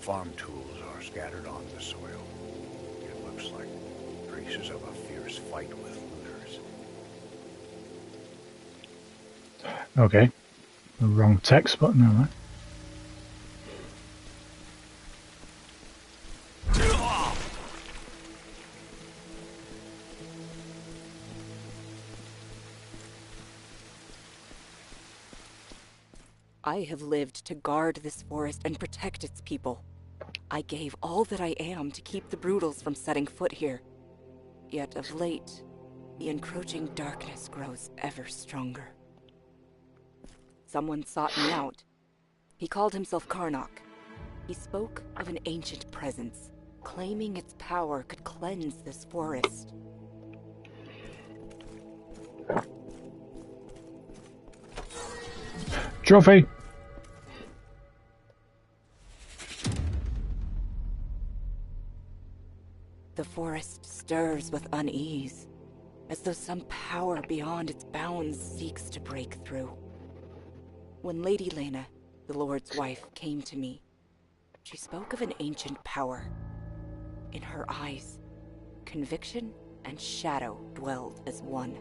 farm tools are scattered on the soil. It looks like traces of a fierce fight with looters. Okay. The wrong text, but no. Right? I have lived to guard this forest and protect its people. I gave all that I am to keep the Brutals from setting foot here. Yet of late, the encroaching darkness grows ever stronger. Someone sought me out. He called himself Karnak. He spoke of an ancient presence, claiming its power could cleanse this forest. Trophy! The forest stirs with unease, as though some power beyond its bounds seeks to break through. When Lady Lena, the Lord's wife, came to me, she spoke of an ancient power. In her eyes, conviction and shadow dwelled as one.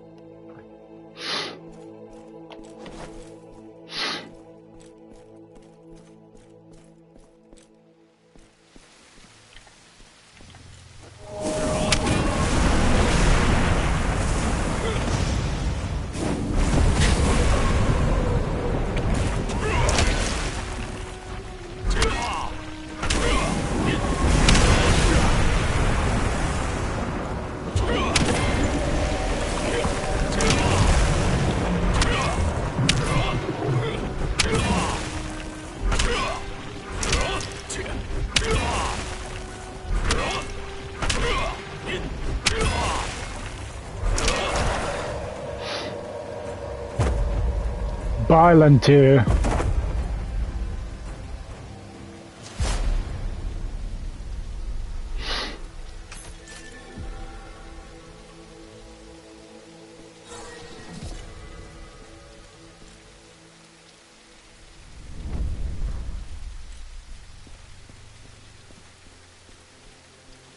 Violent here.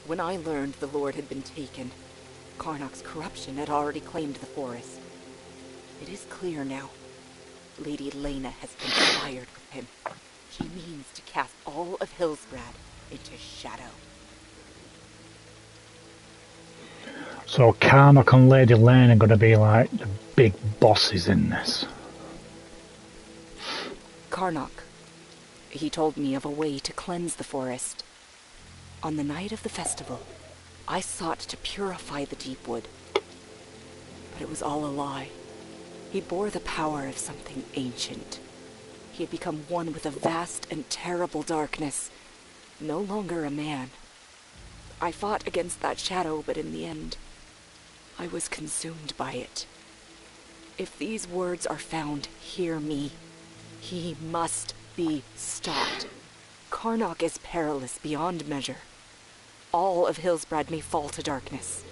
When I learned the Lord had been taken, Karnak's corruption had already claimed the forest. It is clear now. Lady Lena has conspired with him. She means to cast all of Hillsbrad into shadow. So Karnak and Lady Lane are going to be like the big bosses in this. Karnak. He told me of a way to cleanse the forest. On the night of the festival, I sought to purify the deep wood. But it was all a lie. He bore the power of something ancient. He had become one with a vast and terrible darkness, no longer a man. I fought against that shadow, but in the end, I was consumed by it. If these words are found, hear me. He must be stopped. Karnak is perilous beyond measure. All of Hillsbrad may fall to darkness.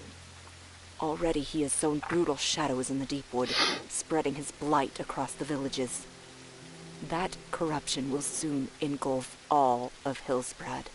Already he has sown brutal shadows in the deep wood, spreading his blight across the villages. That corruption will soon engulf all of Hillsbrad.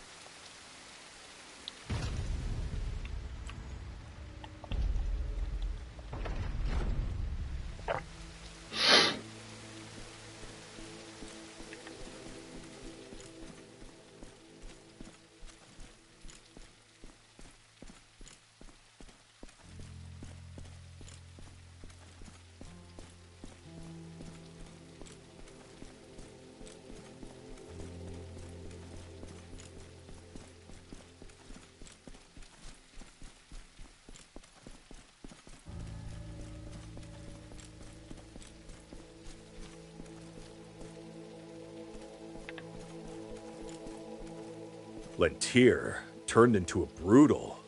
Lentir turned into a brutal.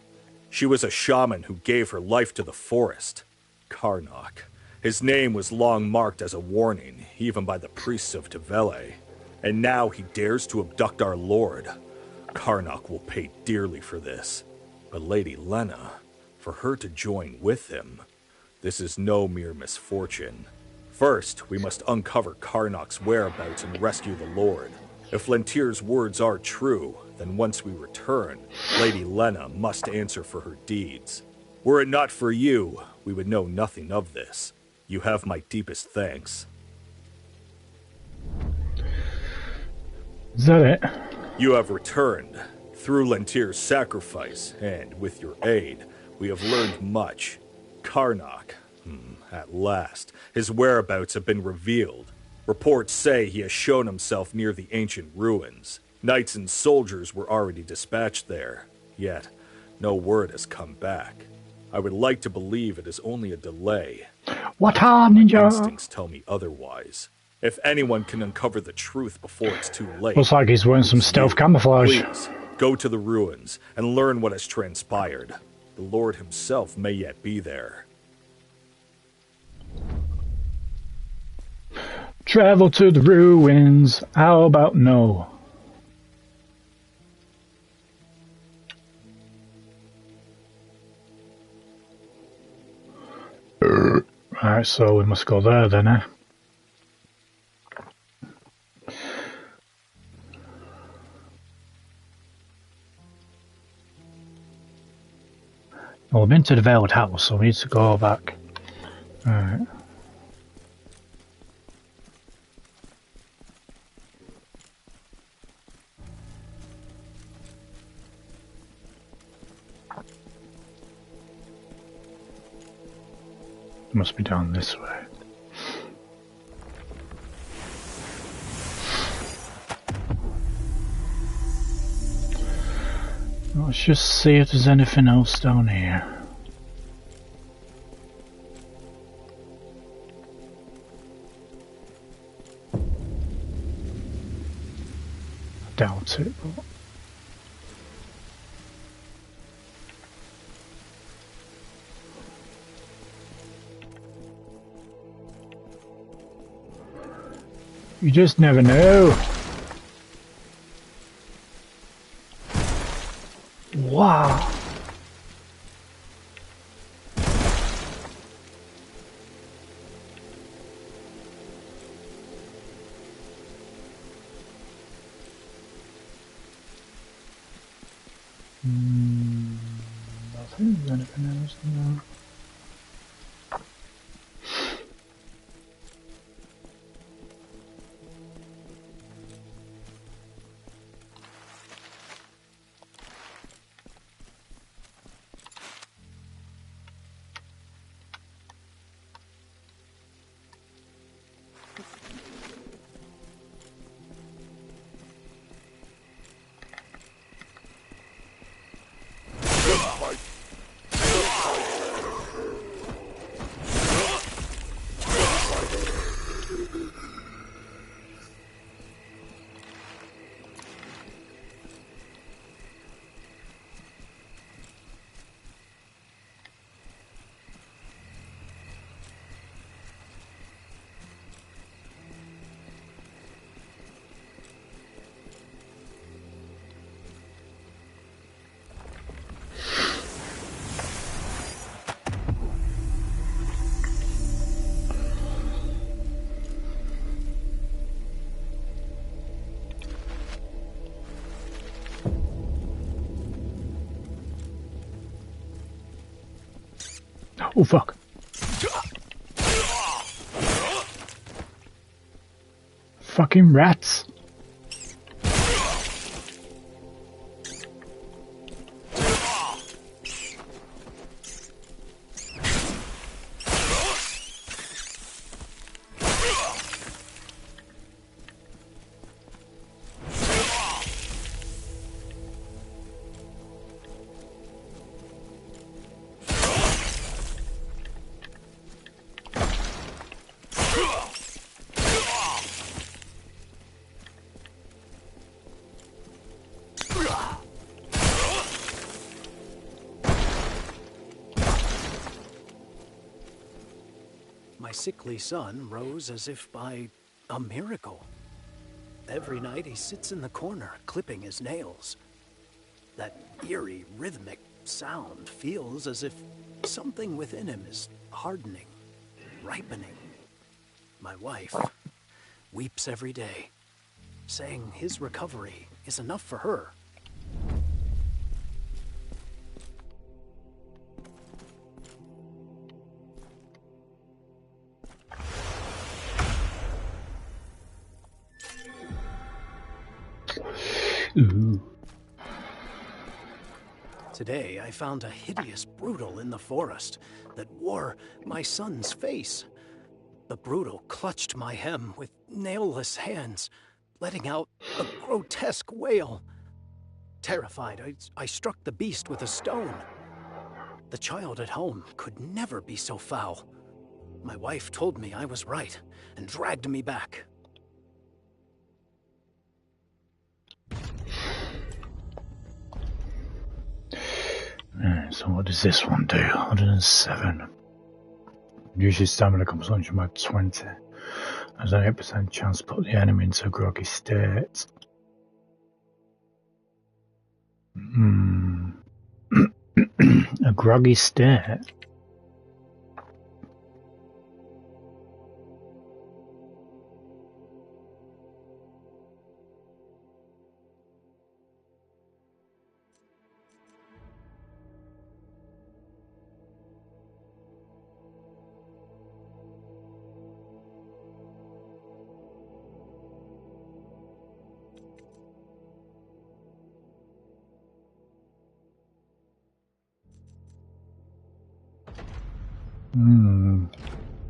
She was a shaman who gave her life to the forest. Karnak. His name was long marked as a warning, even by the priests of Tevele. And now he dares to abduct our lord. Karnak will pay dearly for this. But Lady Lena, for her to join with him, this is no mere misfortune. First, we must uncover Karnak's whereabouts and rescue the lord. If Lentir's words are true, then once we return, Lady Lena must answer for her deeds. Were it not for you, we would know nothing of this. You have my deepest thanks. Is that it? You have returned. Through Lentier's sacrifice, and with your aid, we have learned much. Karnak, at last, his whereabouts have been revealed. Reports say he has shown himself near the ancient ruins. Knights and soldiers were already dispatched there, yet no word has come back. I would like to believe it is only a delay. What ninja? Instincts tell me otherwise. If anyone can uncover the truth before it's too late... Looks like he's wearing some stealth camouflage. Please, go to the ruins and learn what has transpired. The Lord himself may yet be there. Travel to the ruins. How about no? Alright, so we must go there then, eh? Well, we've been to the Veiled House, so we need to go back. Alright. Must be down this way. Let's just see if there's anything else down here. I doubt it, but... You just never know. Wow. I think there's anything else in there. Oh fuck. Fucking rats. My sickly son rose as if by a miracle. Every night he sits in the corner, clipping his nails. That eerie, rhythmic sound feels as if something within him is hardening, ripening. My wife weeps every day, saying his recovery is enough for her. Ooh. Today, I found a hideous brutal in the forest that wore my son's face. The brutal clutched my hem with nailless hands, letting out a grotesque wail. Terrified, I struck the beast with a stone. The child at home could never be so foul. My wife told me I was right and dragged me back. So what does this one do? 107. Usually stamina comes on by 20. There's an 8% chance to put the enemy into a groggy state. A groggy state?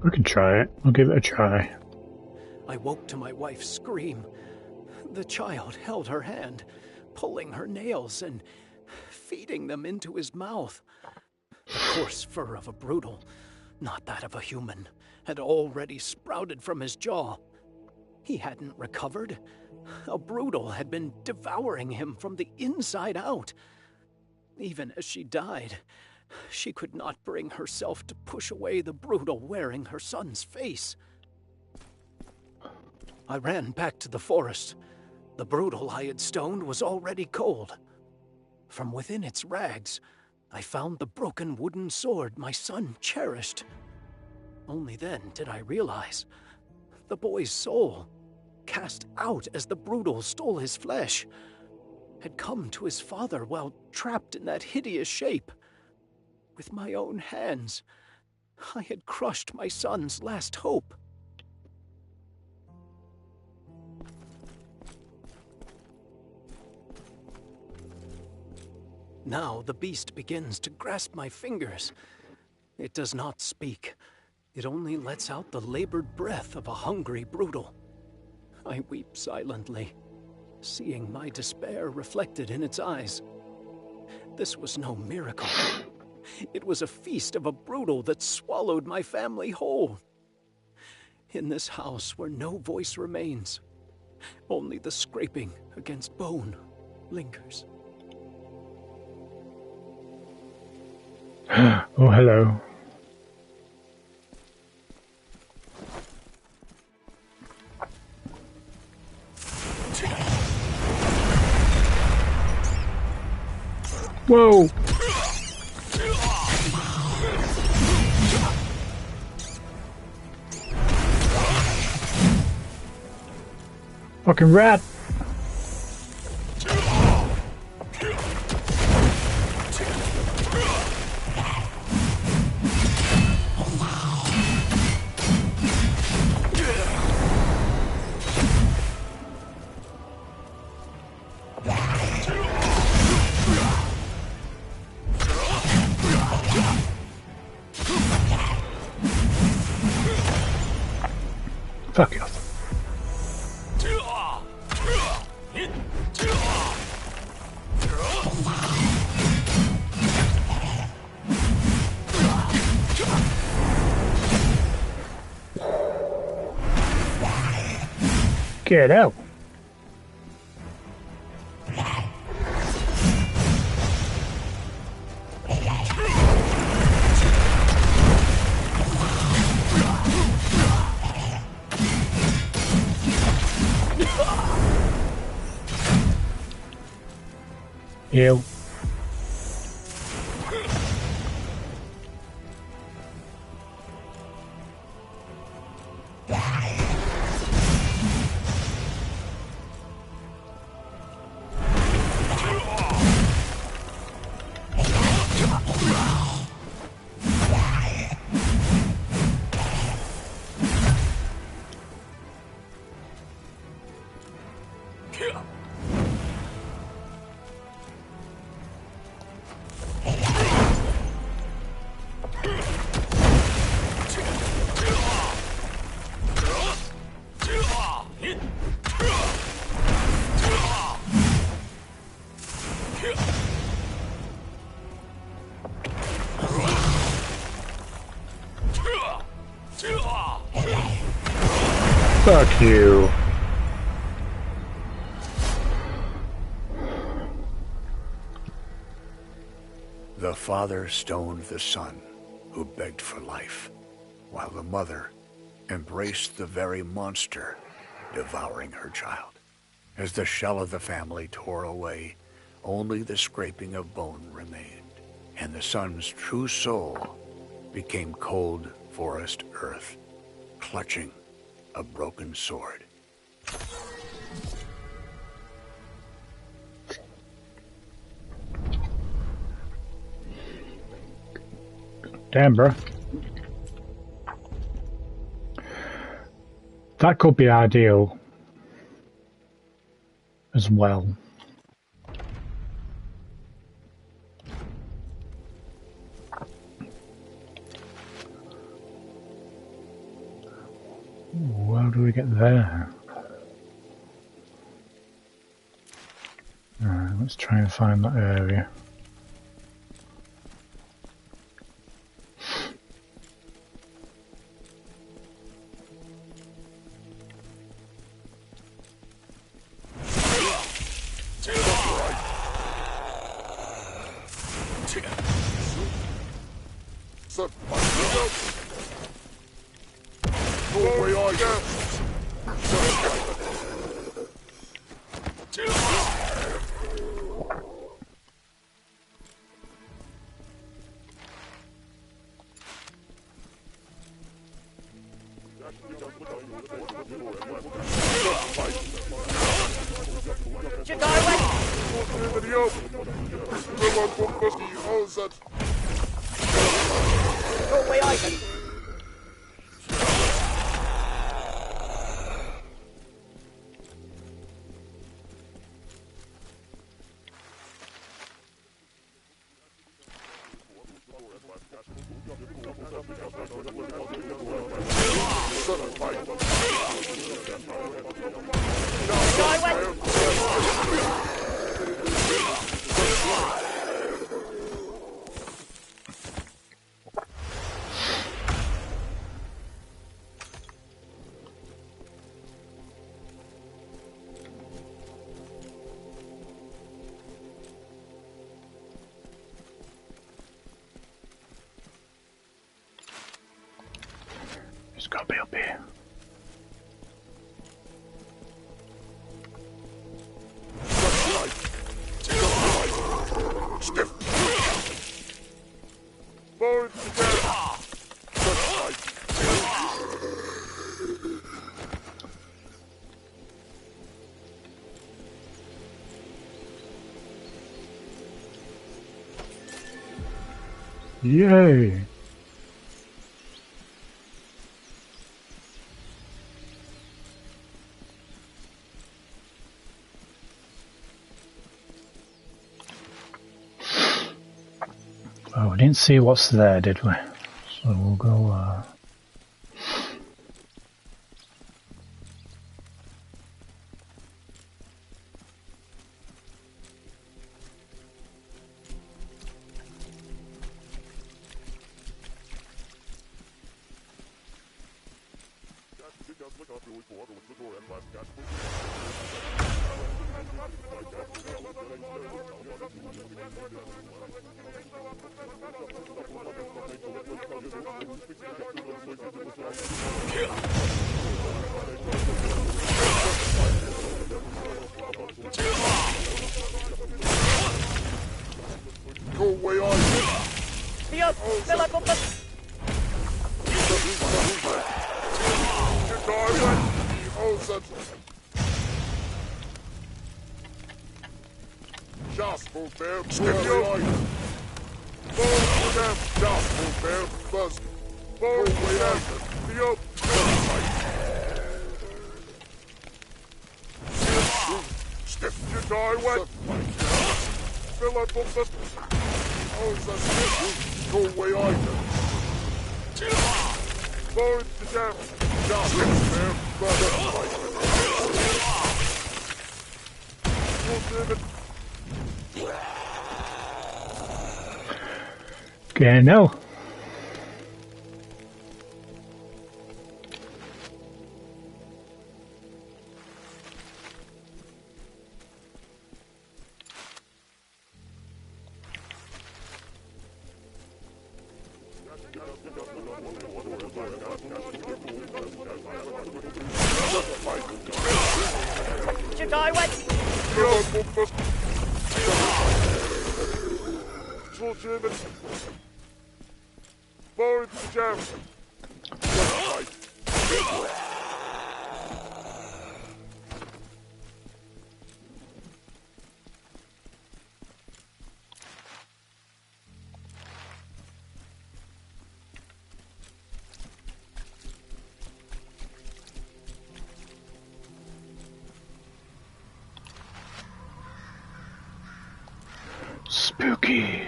We can try it. I'll give it a try. I woke to my wife's scream. The child held her hand, pulling her nails and feeding them into his mouth. The coarse fur of a brutal, not that of a human, had already sprouted from his jaw. He hadn't recovered. A brutal had been devouring him from the inside out. Even as she died, she could not bring herself to push away the brutal wearing her son's face. I ran back to the forest. The brutal I had stoned was already cold. From within its rags, I found the broken wooden sword my son cherished. Only then did I realize the boy's soul, cast out as the brutal stole his flesh, had come to his father while trapped in that hideous shape. With my own hands, I had crushed my son's last hope. Now the beast begins to grasp my fingers. It does not speak. It only lets out the labored breath of a hungry brutal. I weep silently, seeing my despair reflected in its eyes. This was no miracle. It was a feast of a brutal that swallowed my family whole. In this house where no voice remains, only the scraping against bone lingers. Oh, hello. Whoa! Fucking rat! Fuck you. Get out. Ew. Fuck you. The father stoned the son, who begged for life, while the mother embraced the very monster devouring her child. As the shell of the family tore away, only the scraping of bone remained, and the son's true soul became cold forest earth, clutching a broken sword. Damn, bro. That could be ideal as well. Ooh, how do we get there? Alright, let's try and find that area. It's gotta be up here. Stiff. Forward together. Yay! Oh, we didn't see what's there, did we? So we'll go, Go way on. Just move there. Skip your line. Forward them. Just move there. First. Forward way on. The up. Stiff your die wet. Fill up of the... Oh, that's go way on. Forward to them. Just move there. First. We'll do it. Okay, no. Spooky.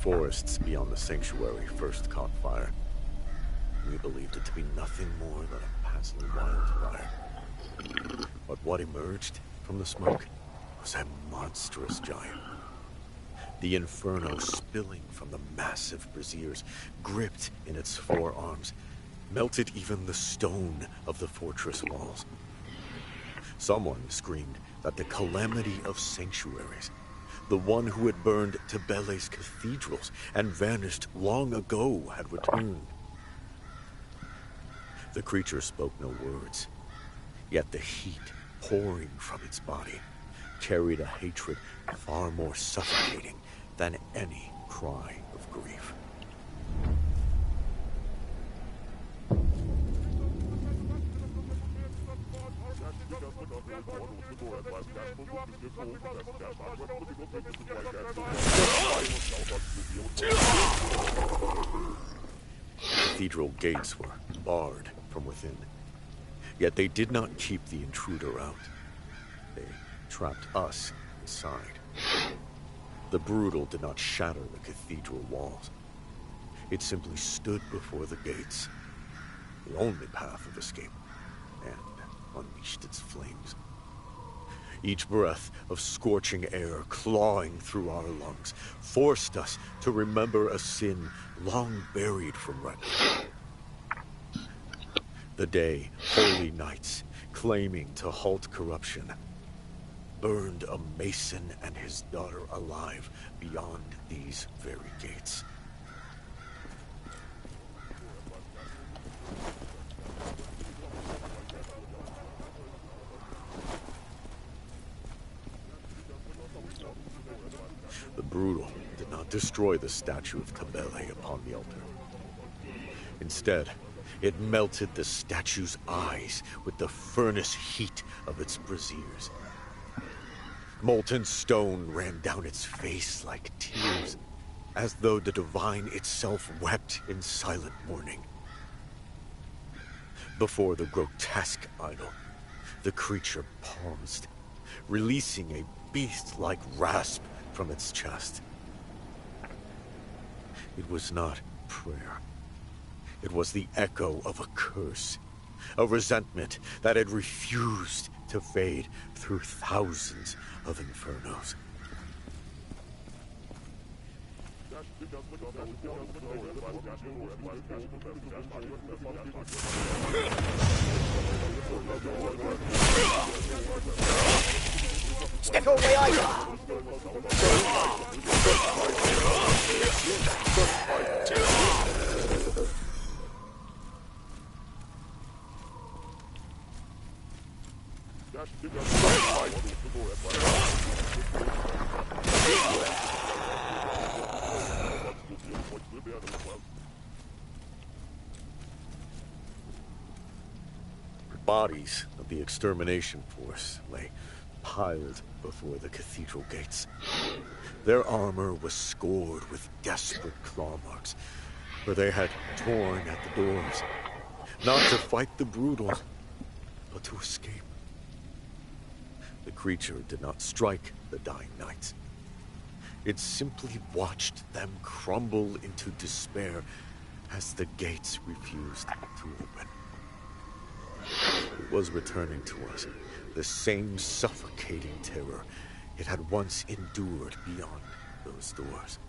Forests beyond the sanctuary first caught fire. We believed it to be nothing more than a passing wildfire. But what emerged from the smoke was a monstrous giant. The inferno spilling from the massive braziers, gripped in its forearms, melted even the stone of the fortress walls. Someone screamed that the calamity of sanctuaries, the one who had burned Tuberous cathedrals and vanished long ago, had returned. The creature spoke no words, yet the heat pouring from its body carried a hatred far more suffocating than any cry of grief. Cathedral gates were barred from within, yet they did not keep the intruder out. They trapped us inside. The brutal did not shatter the cathedral walls. It simply stood before the gates, the only path of escape, and unleashed its flames. Each breath of scorching air clawing through our lungs forced us to remember a sin long buried from record. The day holy knights, claiming to halt corruption, burned a mason and his daughter alive beyond these very gates. The brutal did not destroy the statue of Tabele upon the altar. Instead, it melted the statue's eyes with the furnace heat of its braziers. Molten stone ran down its face like tears, as though the divine itself wept in silent mourning. Before the grotesque idol, the creature paused, releasing a beast-like rasp from its chest. It was not prayer. It was the echo of a curse, a resentment that had refused to fade through thousands of infernos. Stick away, Bodies of the extermination force lay piled before the cathedral gates. Their armor was scored with desperate claw marks, for they had torn at the doors, not to fight the brutal, but to escape. The creature did not strike the dying knights. It simply watched them crumble into despair as the gates refused to open. It was returning to us, the same suffocating terror it had once endured beyond those doors.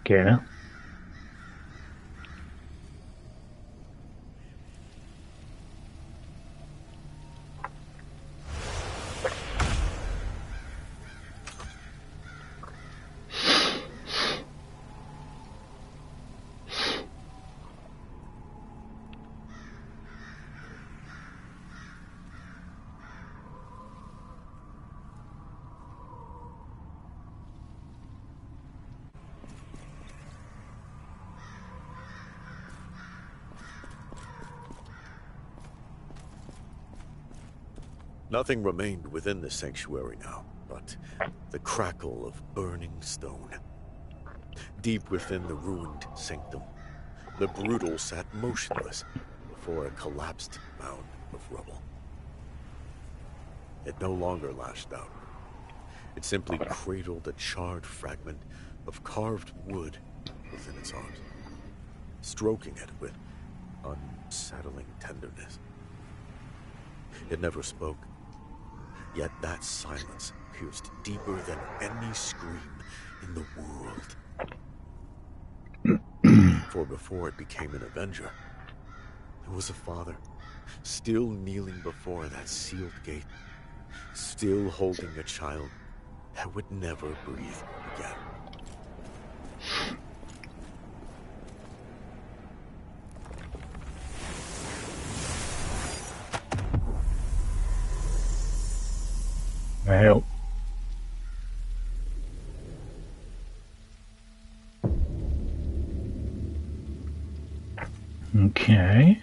Okay, now. Nothing remained within the sanctuary now, but the crackle of burning stone. Deep within the ruined sanctum, the brutal sat motionless before a collapsed mound of rubble. It no longer lashed out. It simply cradled a charred fragment of carved wood within its arms, stroking it with unsettling tenderness. It never spoke. Yet that silence pierced deeper than any scream in the world. For before it became an avenger, it was a father, still kneeling before that sealed gate, still holding a child that would never breathe again. Help. Okay.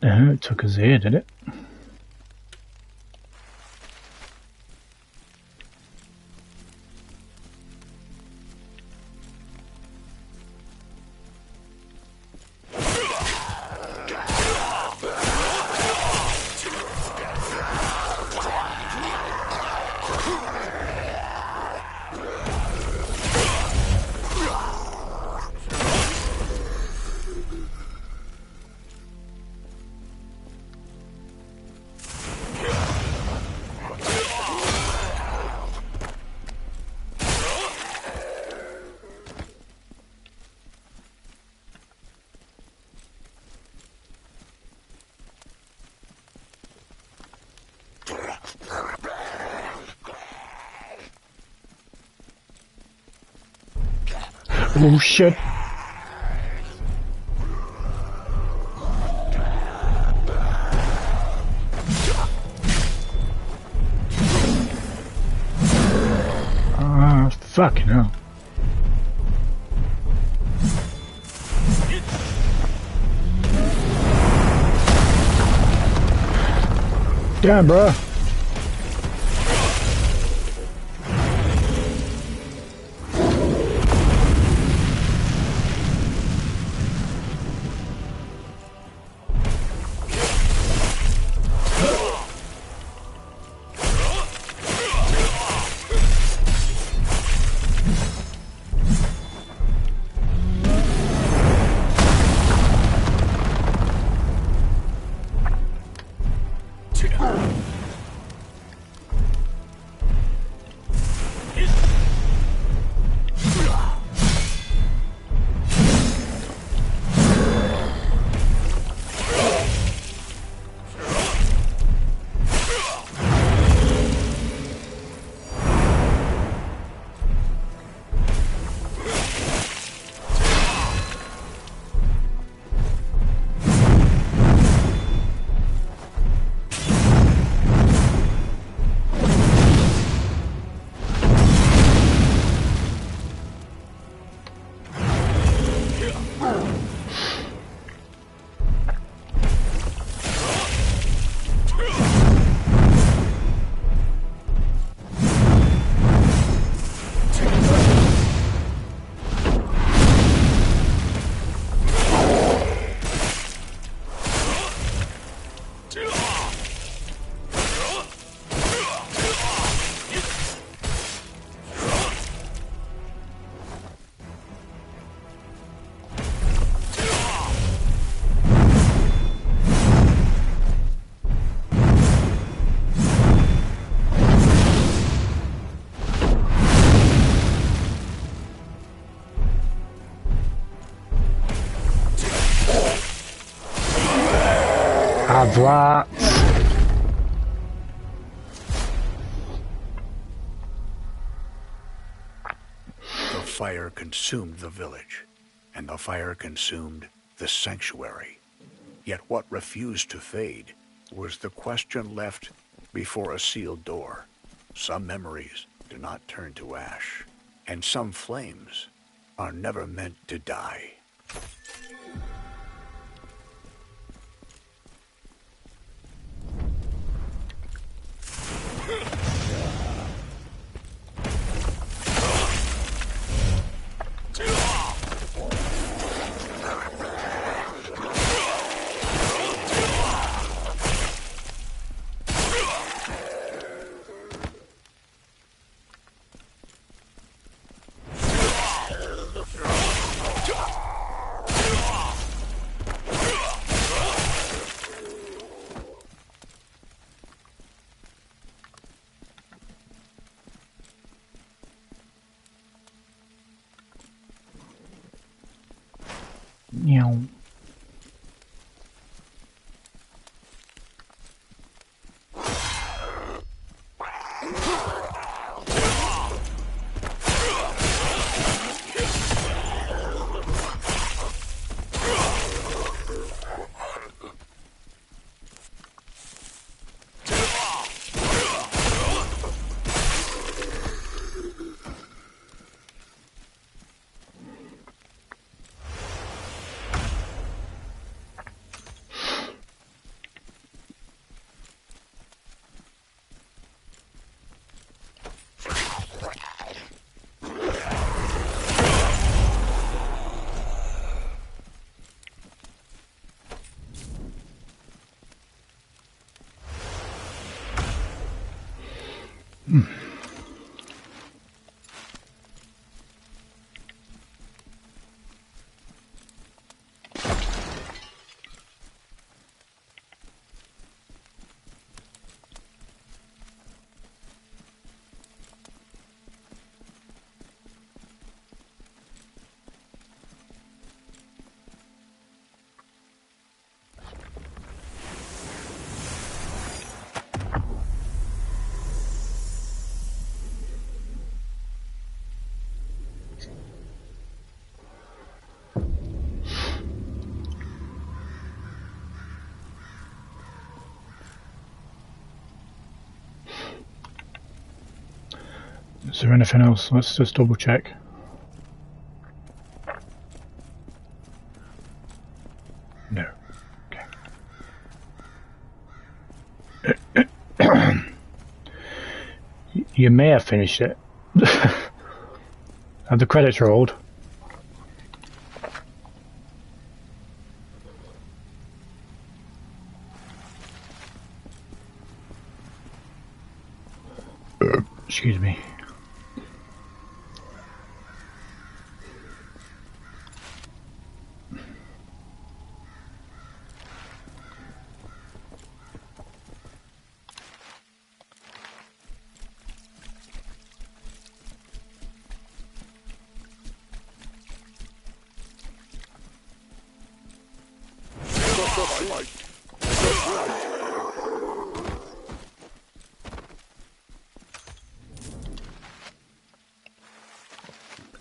It took us here, did it? Oh shit. Fucking hell. Damn, bro. That. The fire consumed the village, and the fire consumed the sanctuary. Yet what refused to fade was the question left before a sealed door. Some memories do not turn to ash, and some flames are never meant to die. Meow. Is there anything else? Let's just double check. No. Okay. You may have finished it. Have the credits rolled? Excuse me.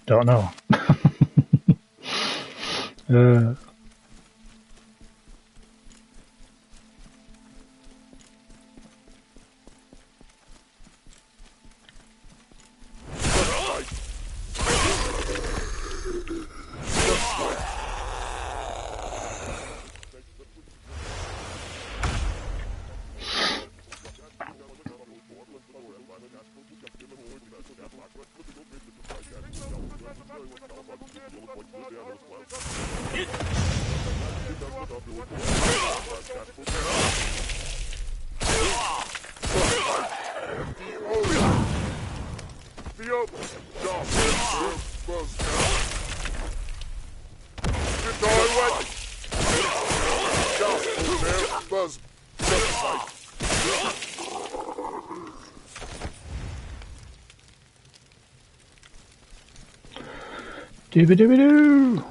Don't know. Dooby-dooby-doo!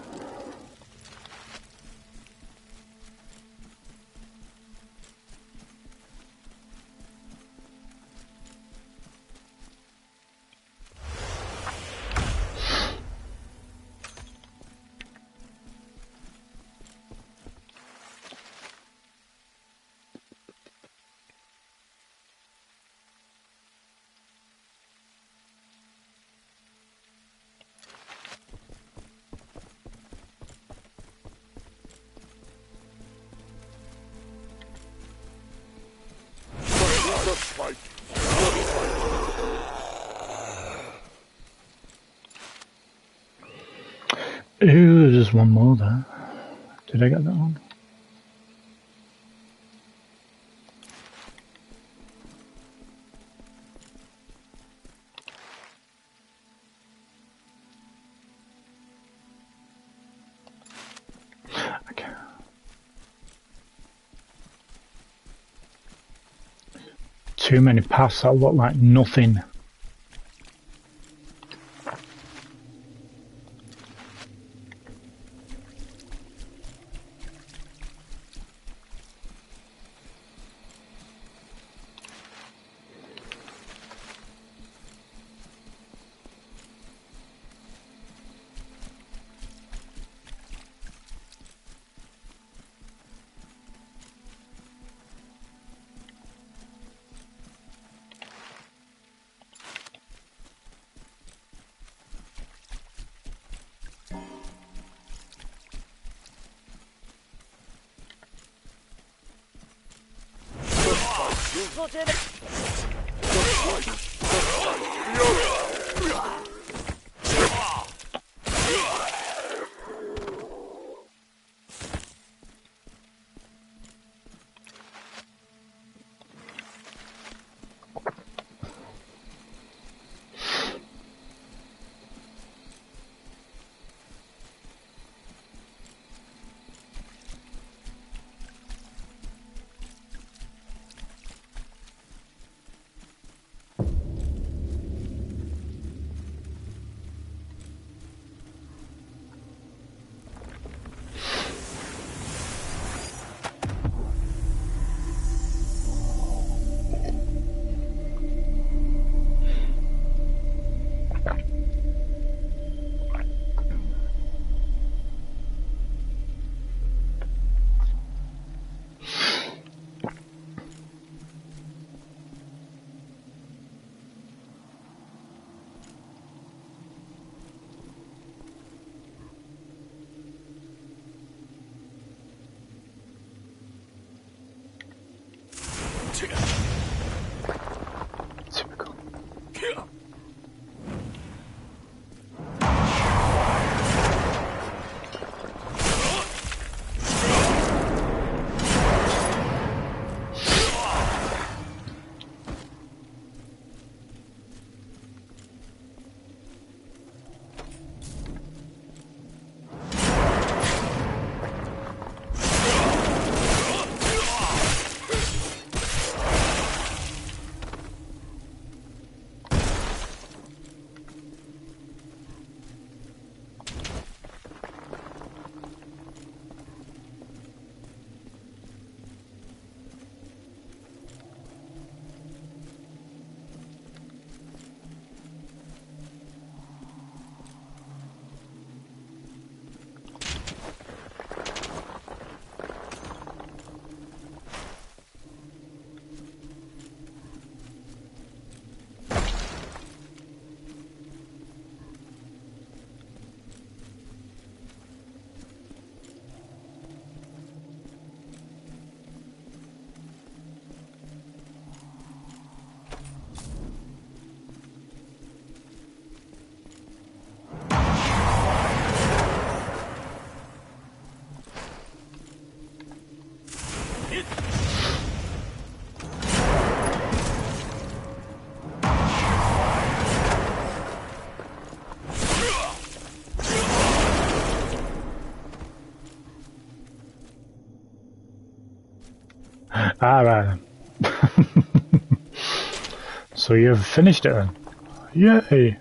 Ooh, there's one more there. Did I get that one? Okay. Too many paths that look like nothing. Alright. So you've finished it then? Yay!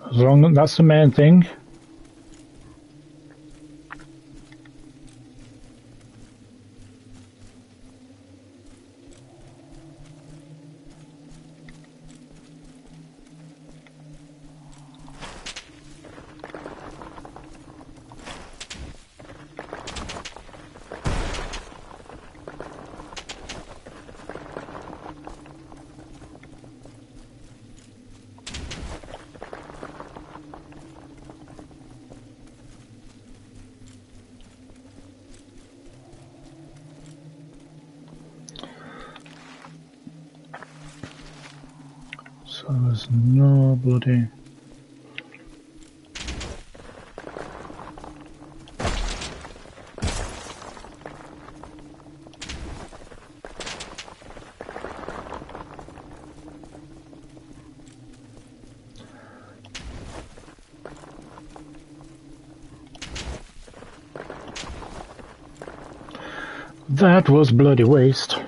As long as that's the main thing. So there's no bloody... That was bloody waste.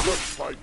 Let's fight.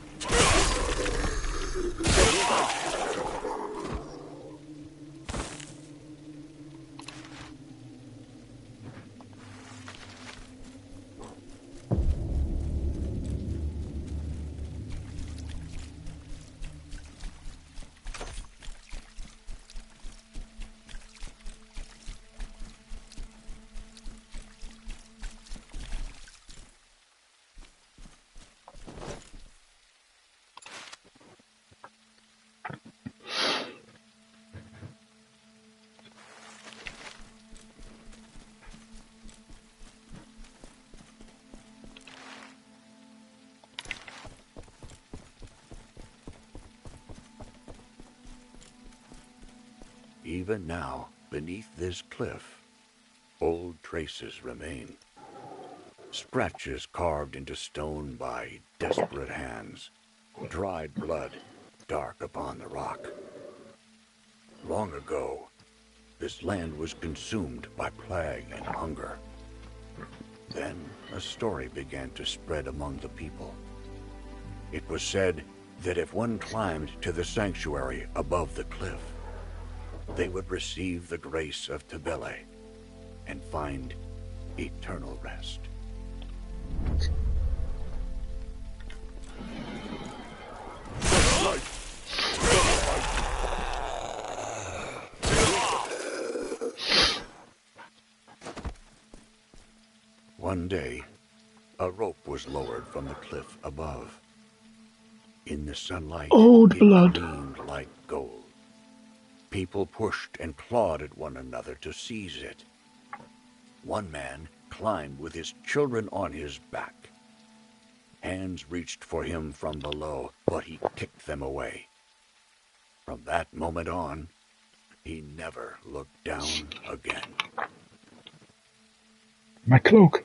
Even now, beneath this cliff, old traces remain. Scratches carved into stone by desperate hands, dried blood dark upon the rock. Long ago, this land was consumed by plague and hunger. Then a story began to spread among the people. It was said that if one climbed to the sanctuary above the cliff, they would receive the grace of Tibele and find eternal rest. One day, a rope was lowered from the cliff above. In the sunlight, Old it blood. gleamed like gold. People pushed and clawed at one another to seize it. One man climbed with his children on his back. Hands reached for him from below, but he kicked them away. From that moment on, he never looked down again. My cloak.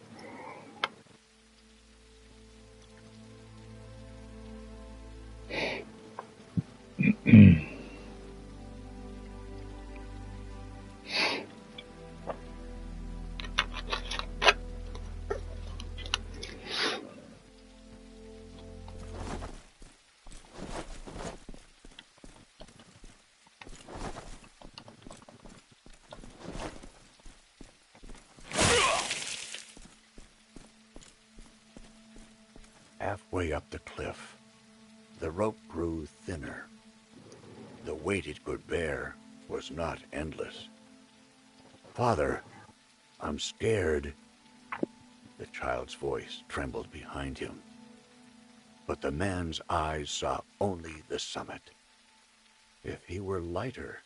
halfway up the cliff, the rope grew thinner. The weight it could bear was not endless. "Father, I'm scared." The child's voice trembled behind him. But the man's eyes saw only the summit. If he were lighter,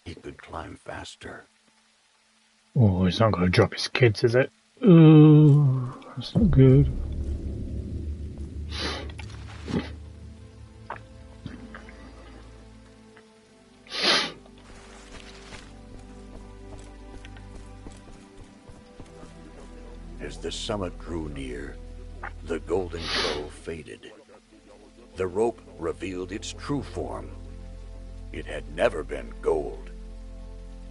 he could climb faster. Oh, he's not going to drop his kids, is it? Oh, that's not good. As the summit drew near, the golden glow faded. The rope revealed its true form. It had never been gold.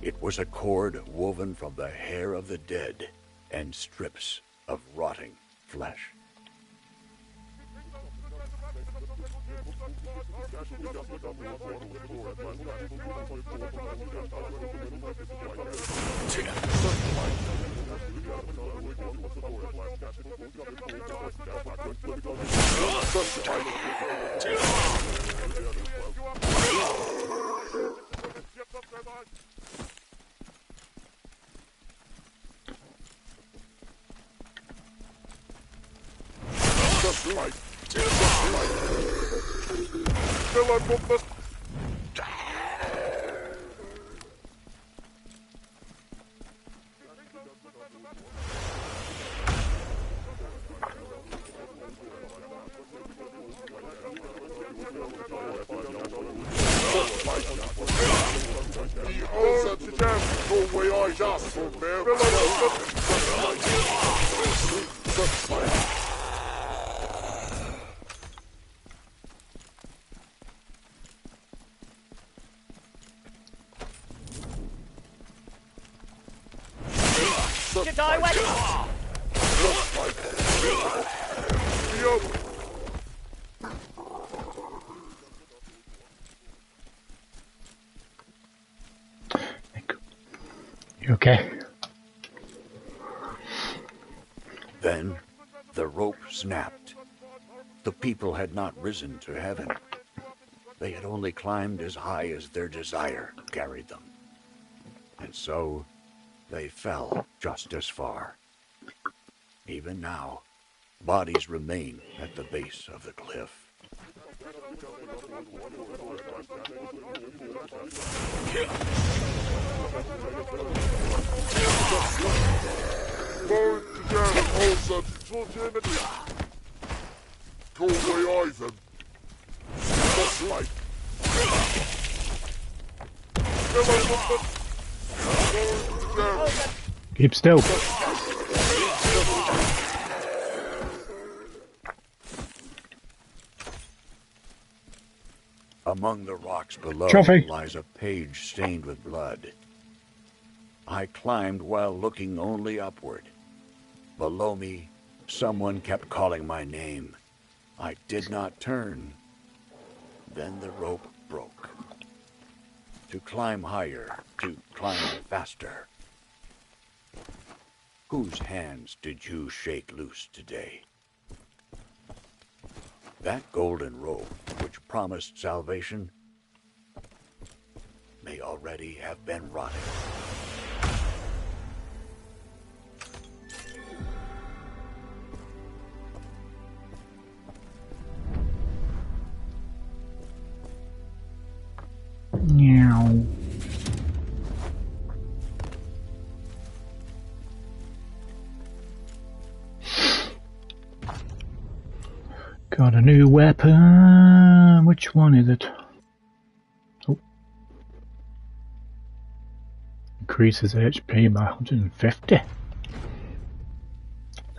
It was a cord woven from the hair of the dead and strips of rotting flesh. You okay? Then the rope snapped. The people had not risen to heaven. They had only climbed as high as their desire carried them. And so they fell just as far. Even now, bodies remain at the base of the cliff. Keep still. Among the rocks below Trophy. lies a page stained with blood. I climbed while looking only upward. Below me, someone kept calling my name. I did not turn. Then the rope broke. To climb higher, to climb faster. Whose hands did you shake loose today? That golden rope, which promised salvation, may already have been rotting. Meow. Got a new weapon. Which one is it? Oh. Increases HP by 150.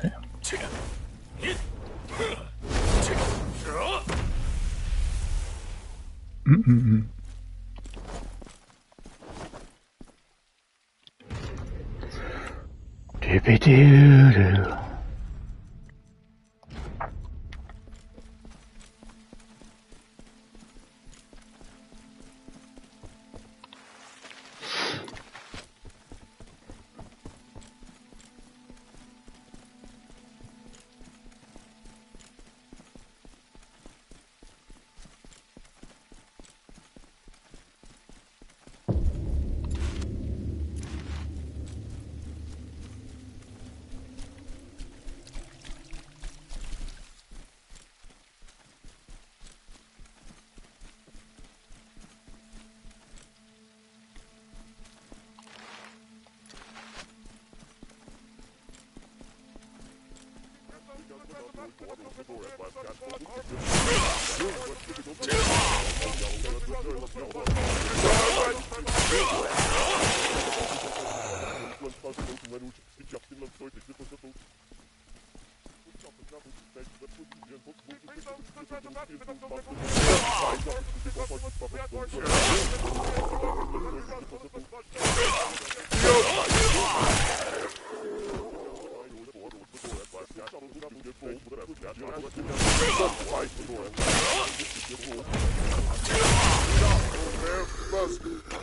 There. Mm-mm-mm. Doobie-doo-doo.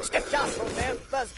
Stiff jostle there, Buzz.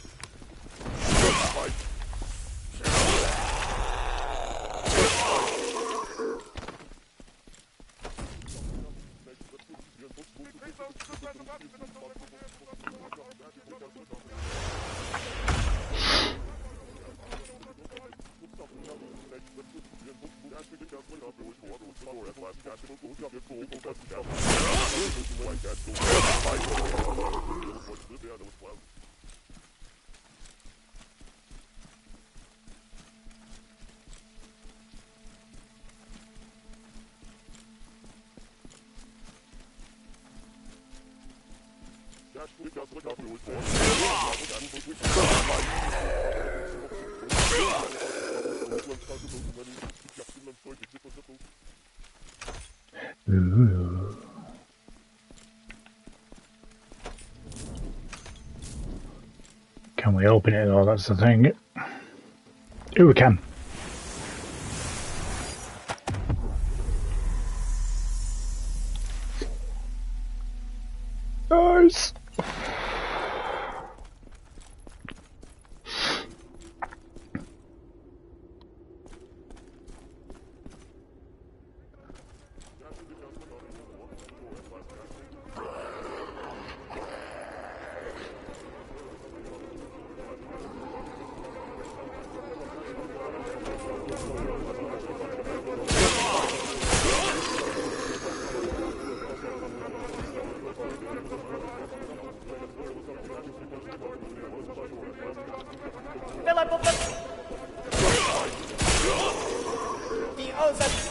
Ooh. Can we open it though? That's the thing. Ooh, we can. Nice. Philip of the Ozarks.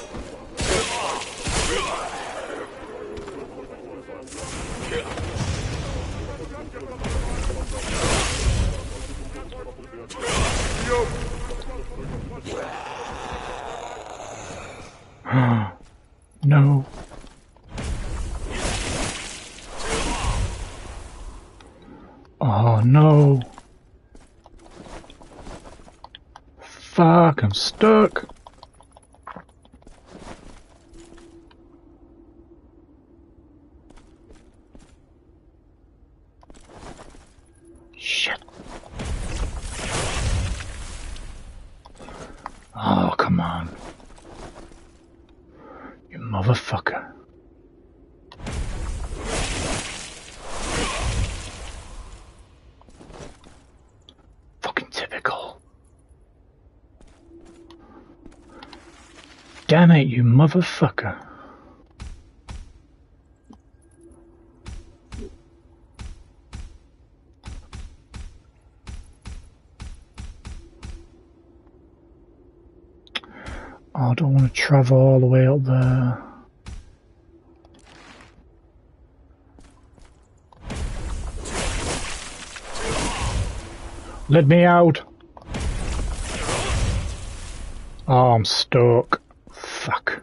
No. Oh no. Fuck, I'm stuck. Shit. Oh, come on. You motherfucker. Fucking typical. Damn it, you motherfucker. Oh, I don't want to travel all the way up there. Let me out. Oh, I'm stuck. Fuck.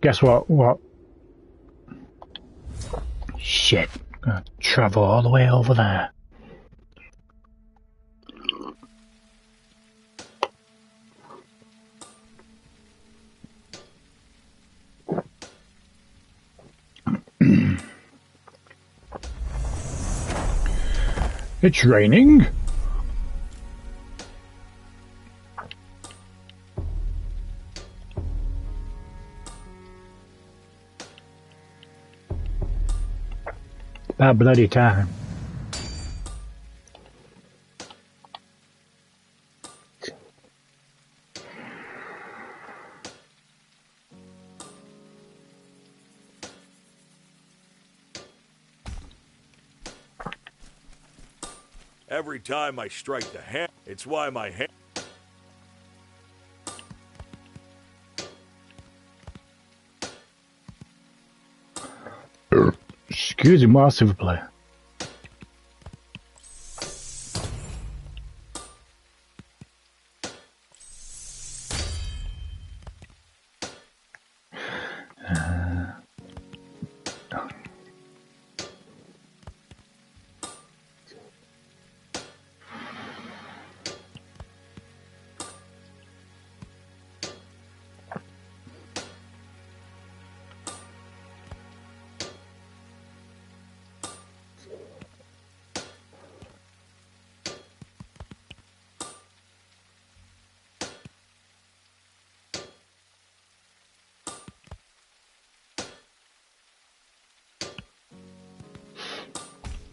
Guess what? What? Shit. Gonna travel all the way over there. It's raining. About bloody time. Every time I strike the hand, it's why my hand... Excuse me, s'il vous plaît.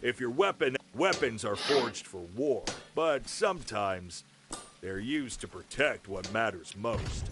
If your weapons are forged for war, but sometimes they're used to protect what matters most.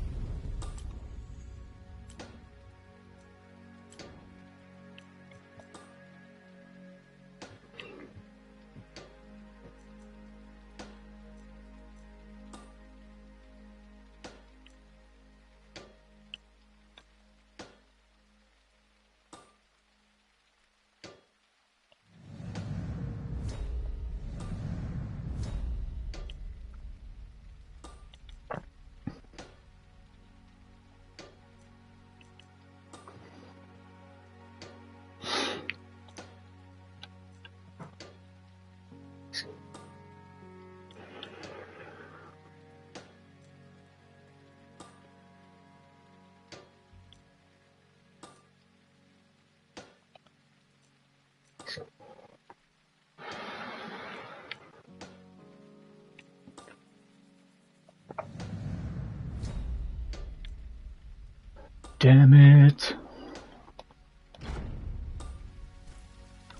Damn it.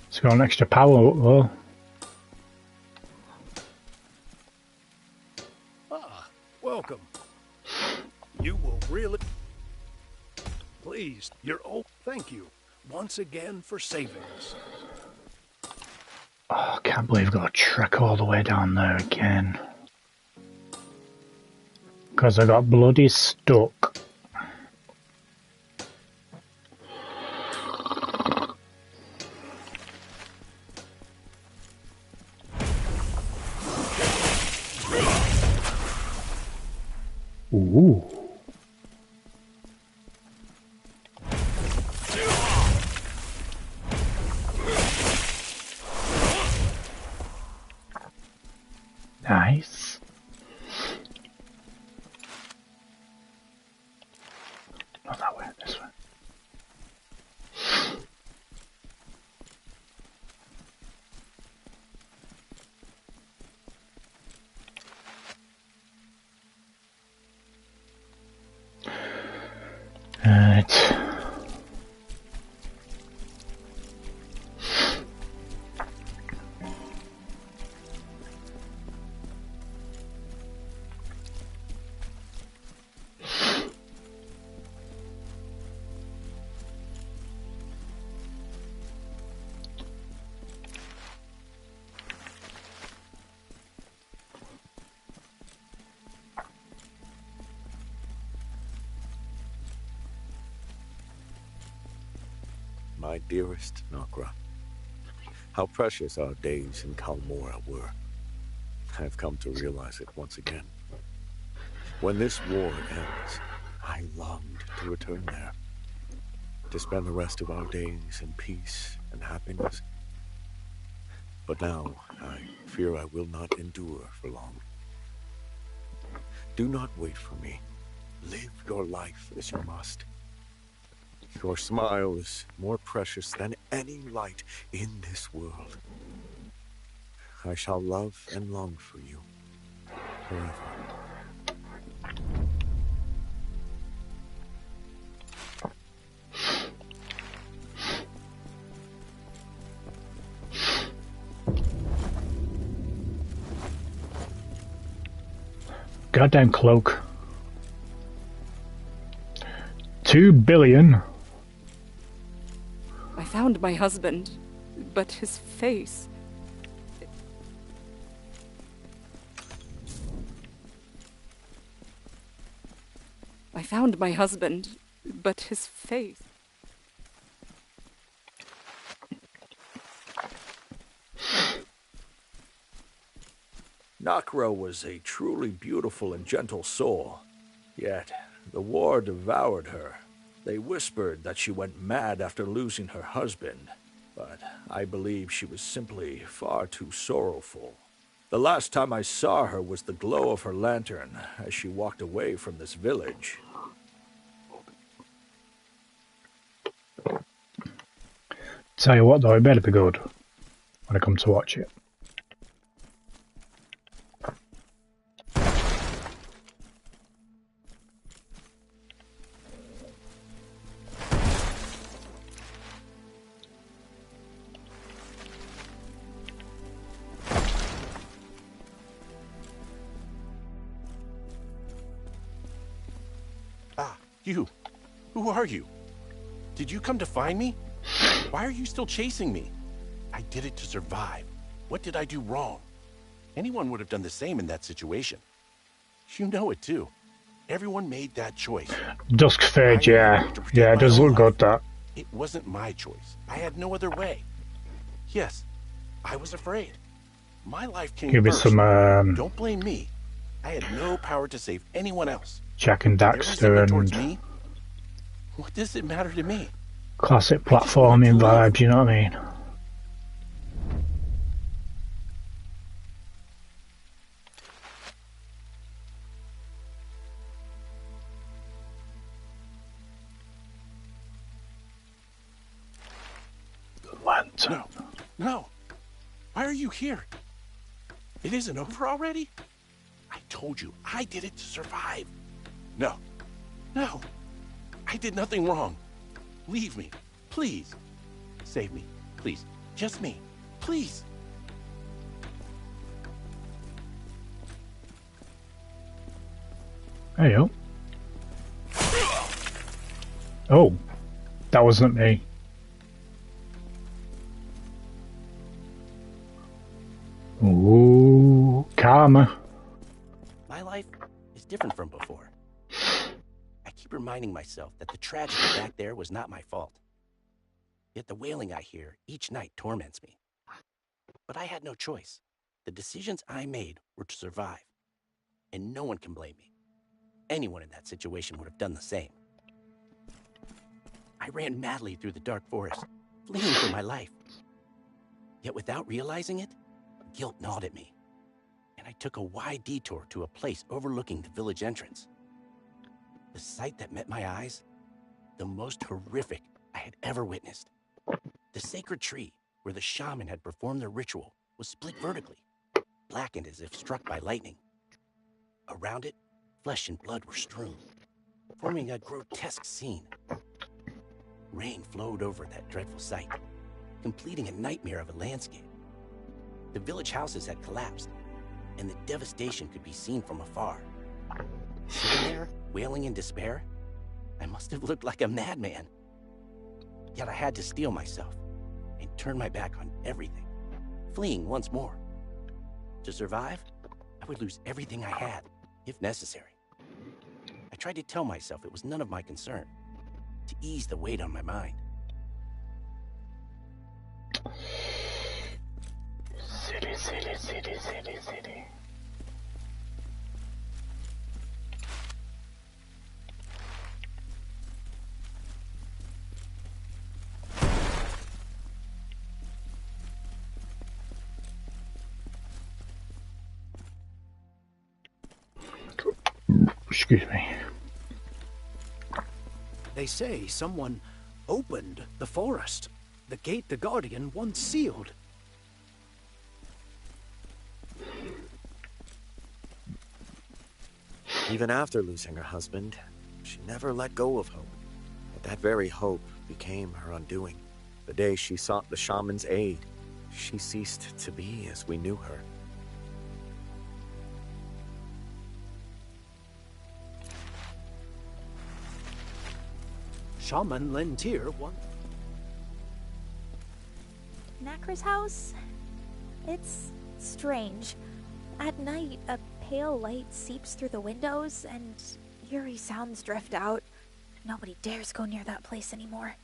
It's got an extra power up though. Ah, welcome. You will really... Please, you're... Oh, thank you once again for saving us. Oh, I can't believe I've got to trek all the way down there again. Because I got bloody stuck. Ooh. Nice. Not that way, this way. Right. My dearest Nokra, how precious our days in Kalmora were. I've come to realize it once again. When this war ends, I longed to return there, to spend the rest of our days in peace and happiness. But now, I fear I will not endure for long. Do not wait for me. Live your life as you must. Your smile is more precious than any light in this world. I shall love and long for you forever. Goddamn cloak. 2 billion. I found my husband, but his face... I found my husband, but his face... Nokra was a truly beautiful and gentle soul, yet the war devoured her. They whispered that she went mad after losing her husband, but I believe she was simply far too sorrowful. The last time I saw her was the glow of her lantern as she walked away from this village. Tell you what though, it better be good when I come to watch it. You. Who are you? Did you come to find me? Why are you still chasing me? I did it to survive. What did I do wrong? Anyone would have done the same in that situation. You know it too. Everyone made that choice. Dusk Fade, yeah. Yeah, it does look good, that. It wasn't my choice. I had no other way. Yes, I was afraid. My life came Give me first. some, Don't blame me. I had no power to save anyone else. Jack and Daxter and me. What does it matter to me? classic platforming vibes, you know what I mean? No, no. Why are you here? It isn't over already? I told you, I did it to survive. No, no. I did nothing wrong. Leave me, please. Save me, please. Just me, please. Hey, yo. Oh, that wasn't me. Ooh, karma. My life is different from before. I keep reminding myself that the tragedy back there was not my fault. Yet the wailing I hear each night torments me. But I had no choice. The decisions I made were to survive. And no one can blame me. Anyone in that situation would have done the same. I ran madly through the dark forest, fleeing for my life. Yet without realizing it, guilt gnawed at me, and I took a wide detour to a place overlooking the village entrance. The sight that met my eyes, the most horrific I had ever witnessed. The sacred tree where the shaman had performed their ritual was split vertically, blackened as if struck by lightning. Around it, flesh and blood were strewn, forming a grotesque scene. Rain flowed over that dreadful sight, completing a nightmare of a landscape. The village houses had collapsed, and the devastation could be seen from afar. Sitting there, wailing in despair, I must have looked like a madman. Yet I had to steel myself and turn my back on everything, fleeing once more. To survive, I would lose everything I had, if necessary. I tried to tell myself it was none of my concern, to ease the weight on my mind. City. Excuse me. They say someone opened the forest, the gate the Guardian once sealed. Even after losing her husband, she never let go of hope. But that very hope became her undoing. The day she sought the shaman's aid, she ceased to be as we knew her. Shaman Lentir once. Nakra's house? It's strange. At night, a pale light seeps through the windows, and eerie sounds drift out. Nobody dares go near that place anymore.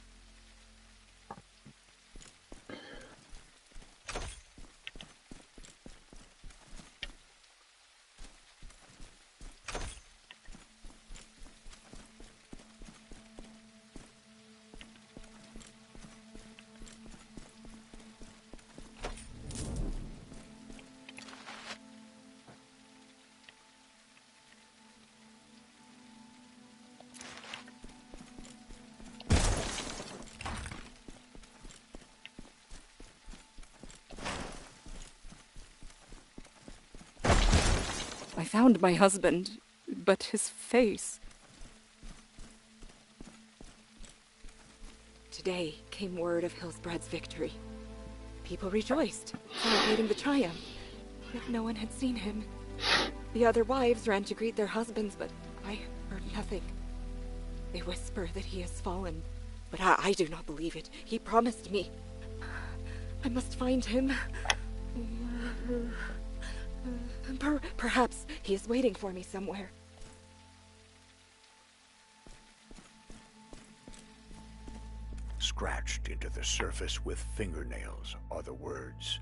I found my husband, but his face... Today came word of Hillsbrad's victory. People rejoiced, celebrating the triumph, yet no one had seen him. The other wives ran to greet their husbands, but I heard nothing. They whisper that he has fallen, but I do not believe it. He promised me. I must find him. Perhaps he is waiting for me somewhere. Scratched into the surface with fingernails are the words,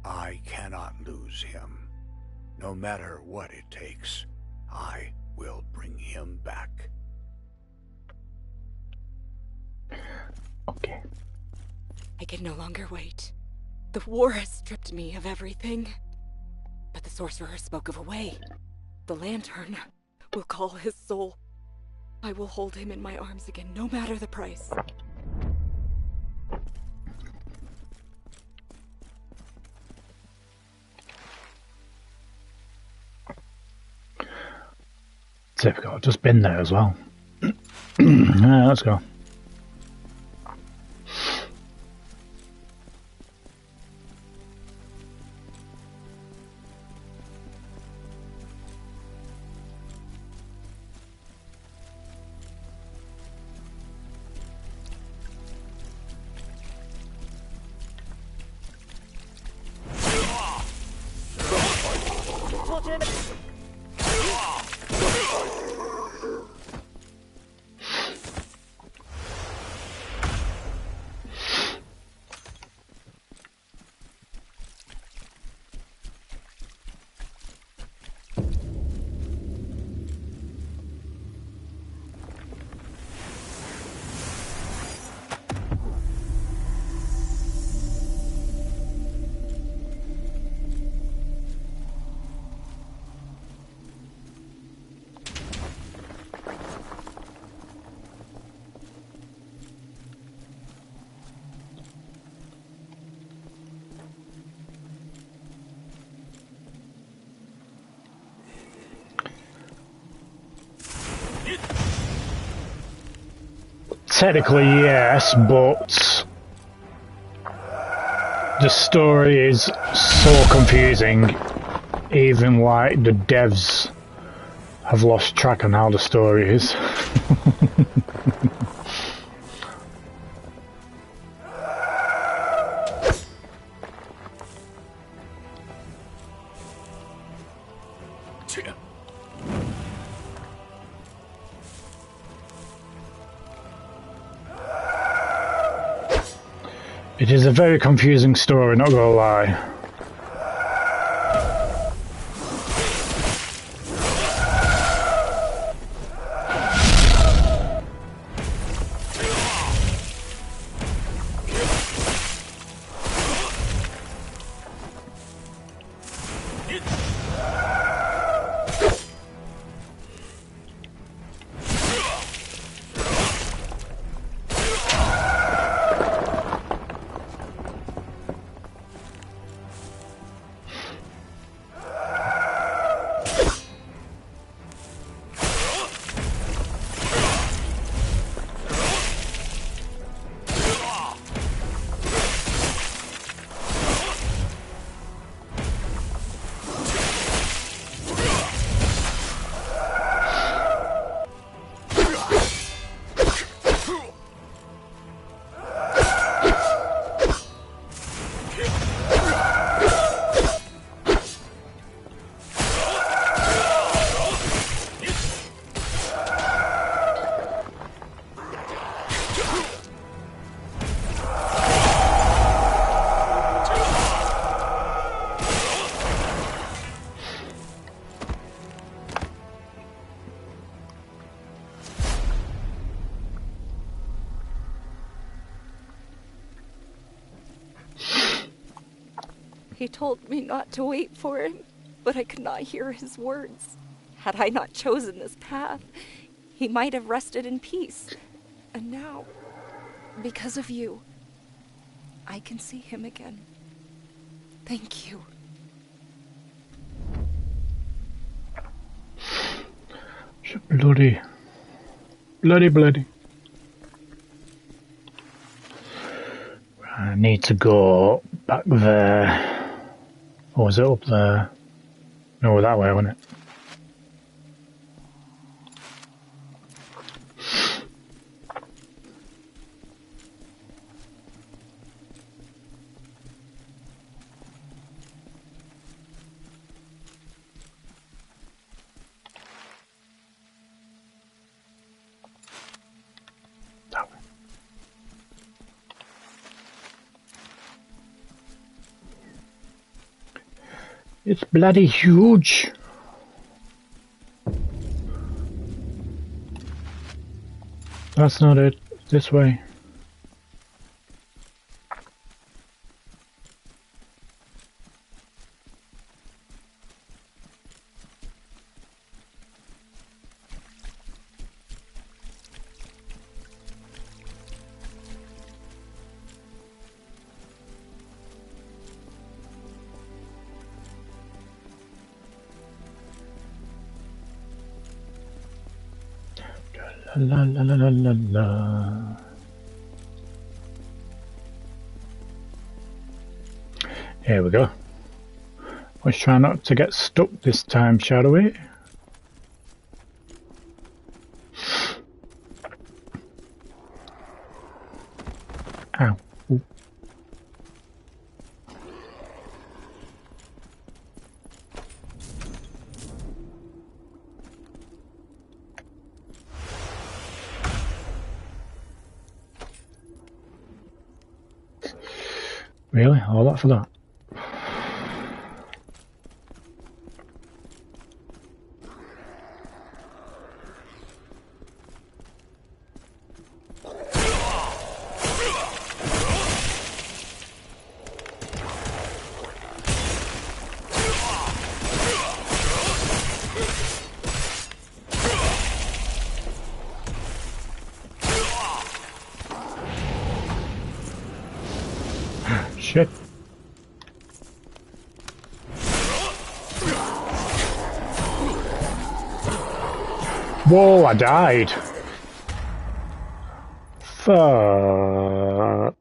"I cannot lose him. No matter what it takes, I will bring him back." Okay. I can no longer wait. The war has stripped me of everything. But the sorcerer spoke of a way. The lantern will call his soul. I will hold him in my arms again, no matter the price. Typical. I've just been there as well. Yeah, let's go. Technically, yes, but the story is so confusing. Even like the devs have lost track on how the story is. It is a very confusing story, not gonna lie. He told me not to wait for him, but I could not hear his words. Had I not chosen this path, he might have rested in peace. And now, because of you, I can see him again. Thank you. Bloody. I need to go back there. Or was it up there? No, that way, wasn't it? It's bloody huge. That's not it. This way. La la la la la la. Here we go. Let's try not to get stuck this time, shall we? Ow. Ooh. Really? All that for that? Shit. Whoa, I died. Fuck.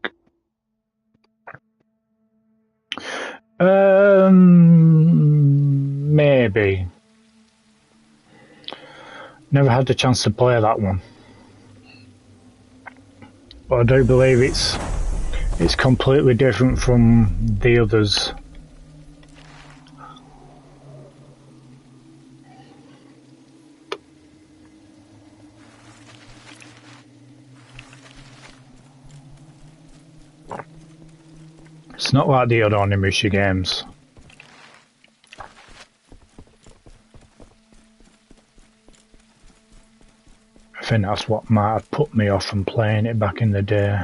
Maybe. Never had the chance to play that one. But I do believe it's completely different from the others. It's not like the other Onimusha games. I think that's what might have put me off from playing it back in the day.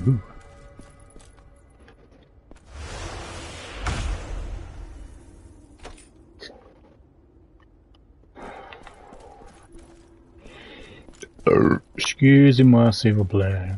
Ooh. Excusez-moi, s'il vous plaît.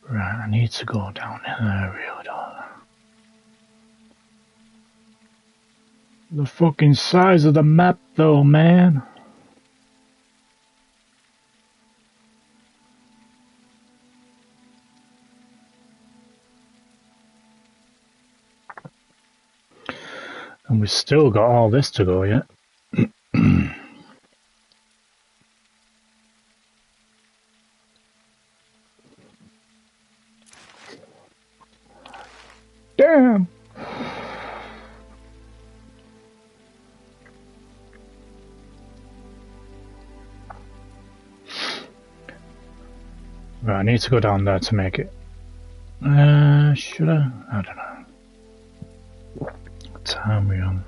Right, I need to go down here, really don't. The fucking size of the map, though, man. And we've still got all this to go yet. Damn! Right, I need to go down there to make it. Should I? I don't know. What time are we on?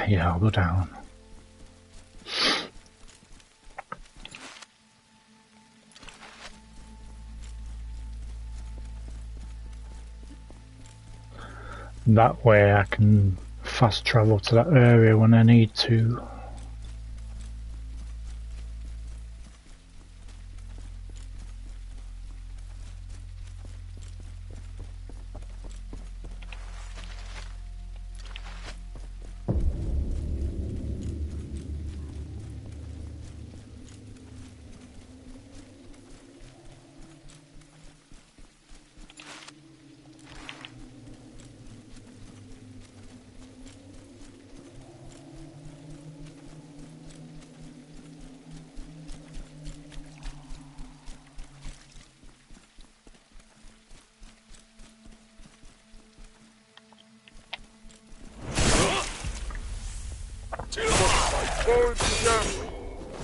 Yeah, I'll go down. That way I can fast travel to that area when I need to.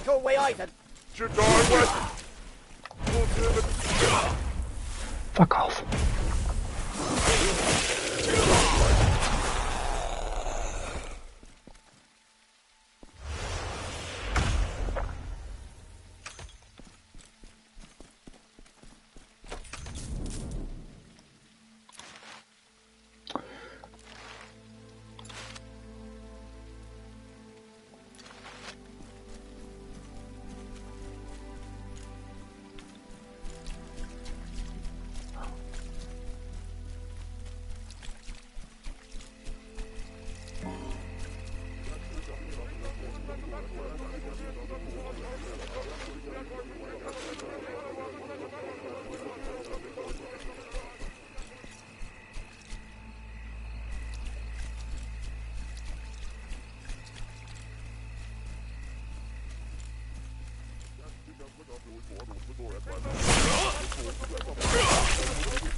Go away, Ivan. Fuck off.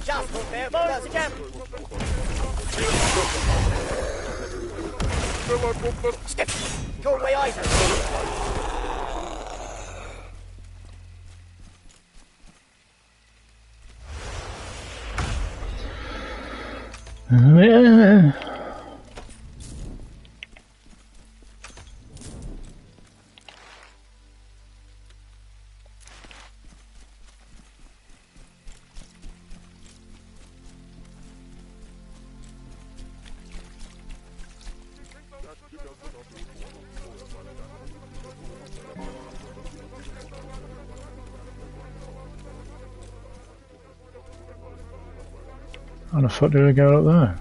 Just go there, first again. Step. Go away, Ivan. How the fuck did I get up there?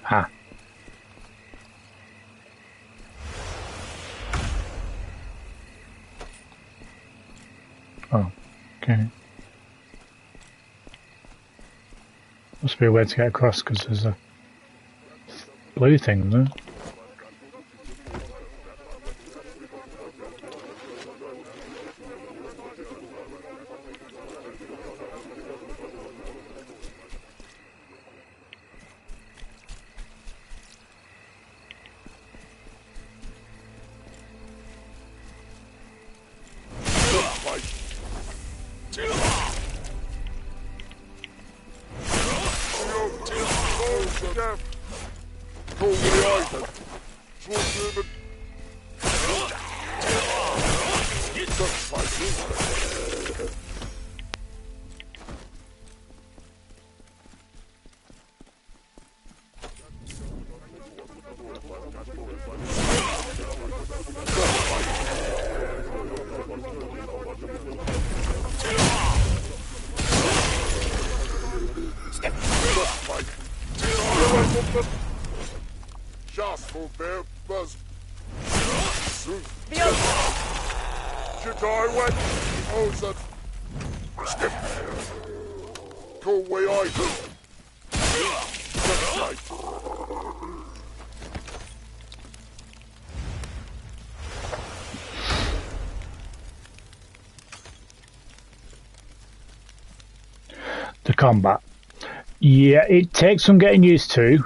Ah. Oh, okay. Must be a way to get across because there's a blue thing there. The combat. Yeah, it takes some getting used to,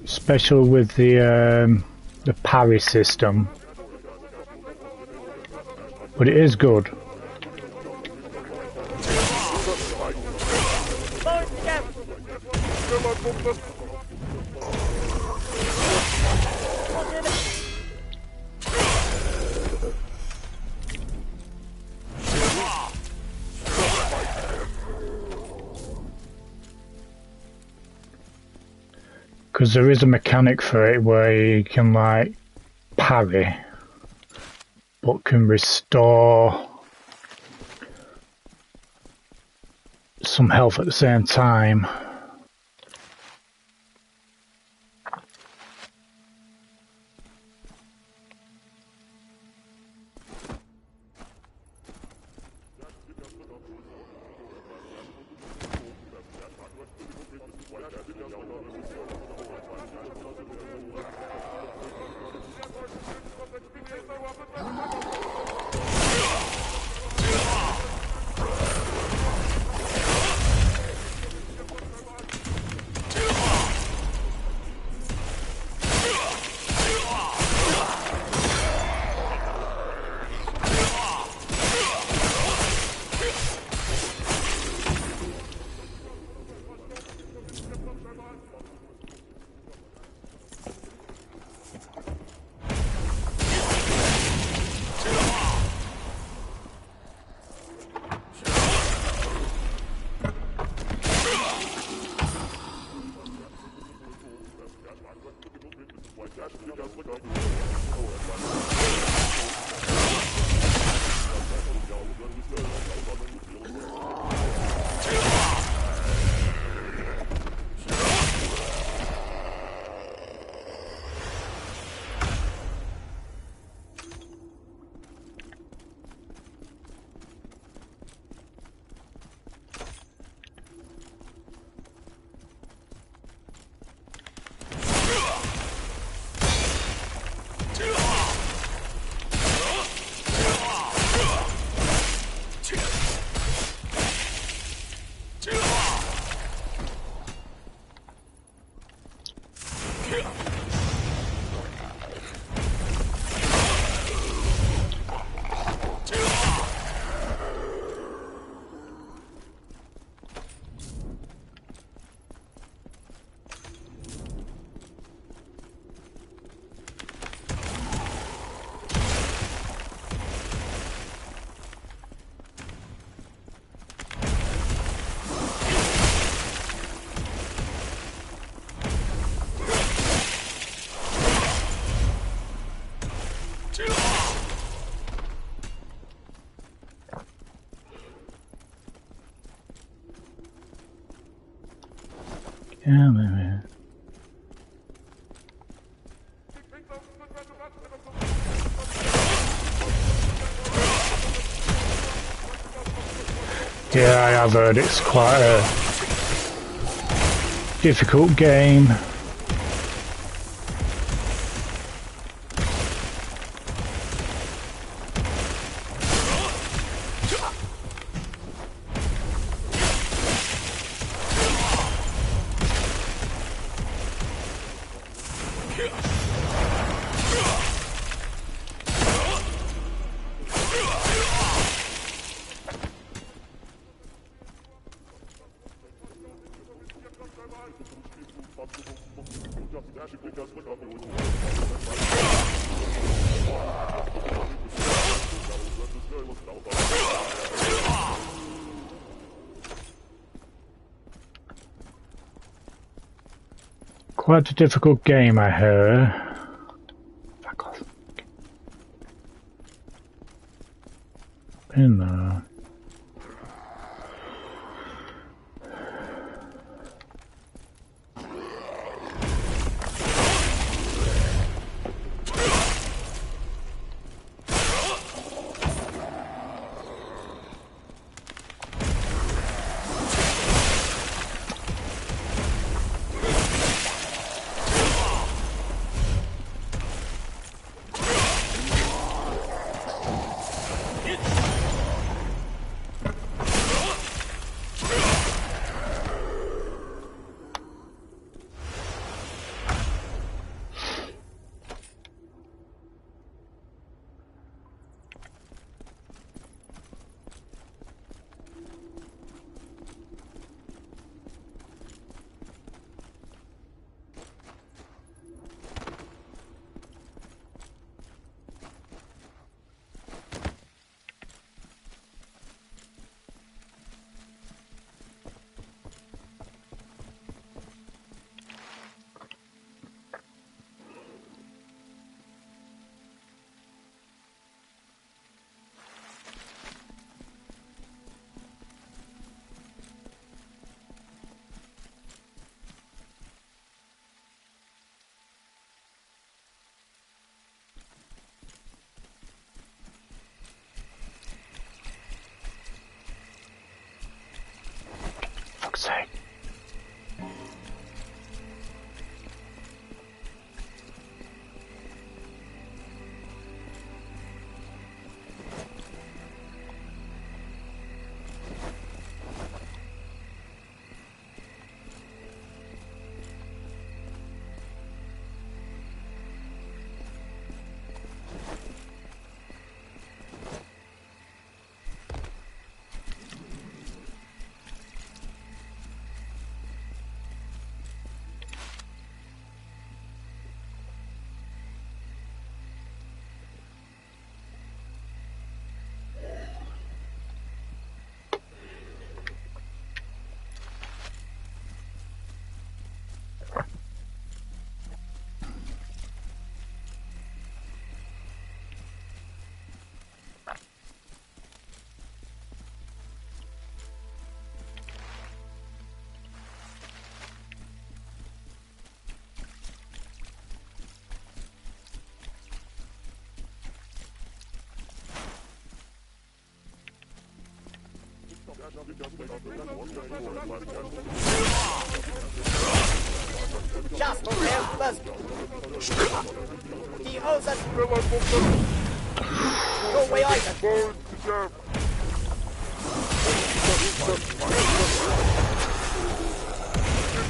especially with the parry system. But it is good. Because there is a mechanic for it where you can like parry, but can restore some health at the same time. Yeah, man. Yeah, I have heard it's quite a difficult game. Quite a difficult game, I heard. Fuck off. In there. Fuck's sake. Just first. Die Außen. Go away, Isaac.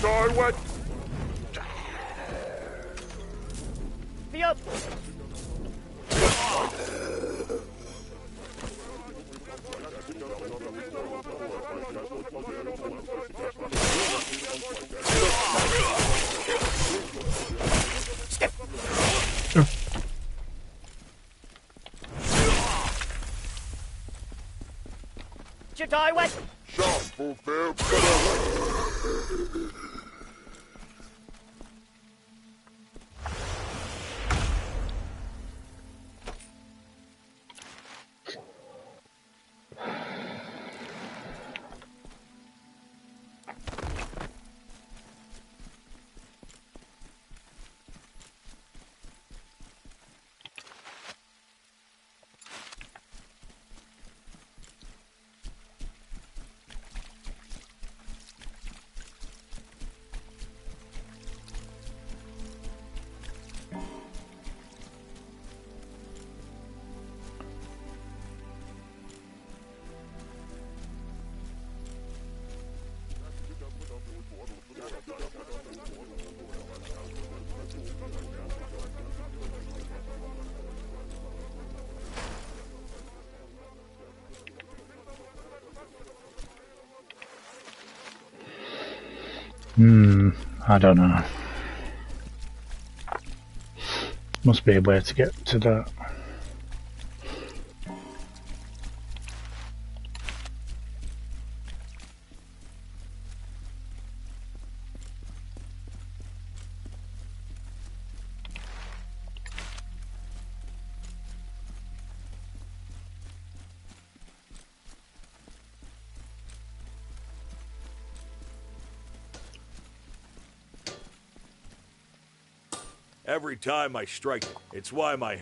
Die wet. Wie up. You die wet. Sharp, fulfill. I don't know. Must be a way to get to that. Every time I strike it, it's why my...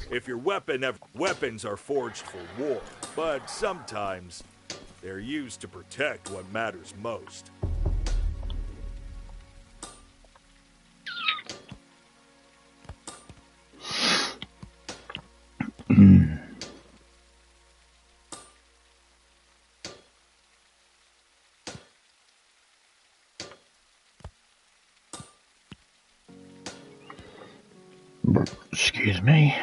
If your weapons are forged for war, but sometimes they're used to protect what matters most. Excuse me.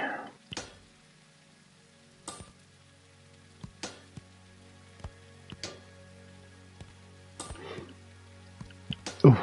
Ooh.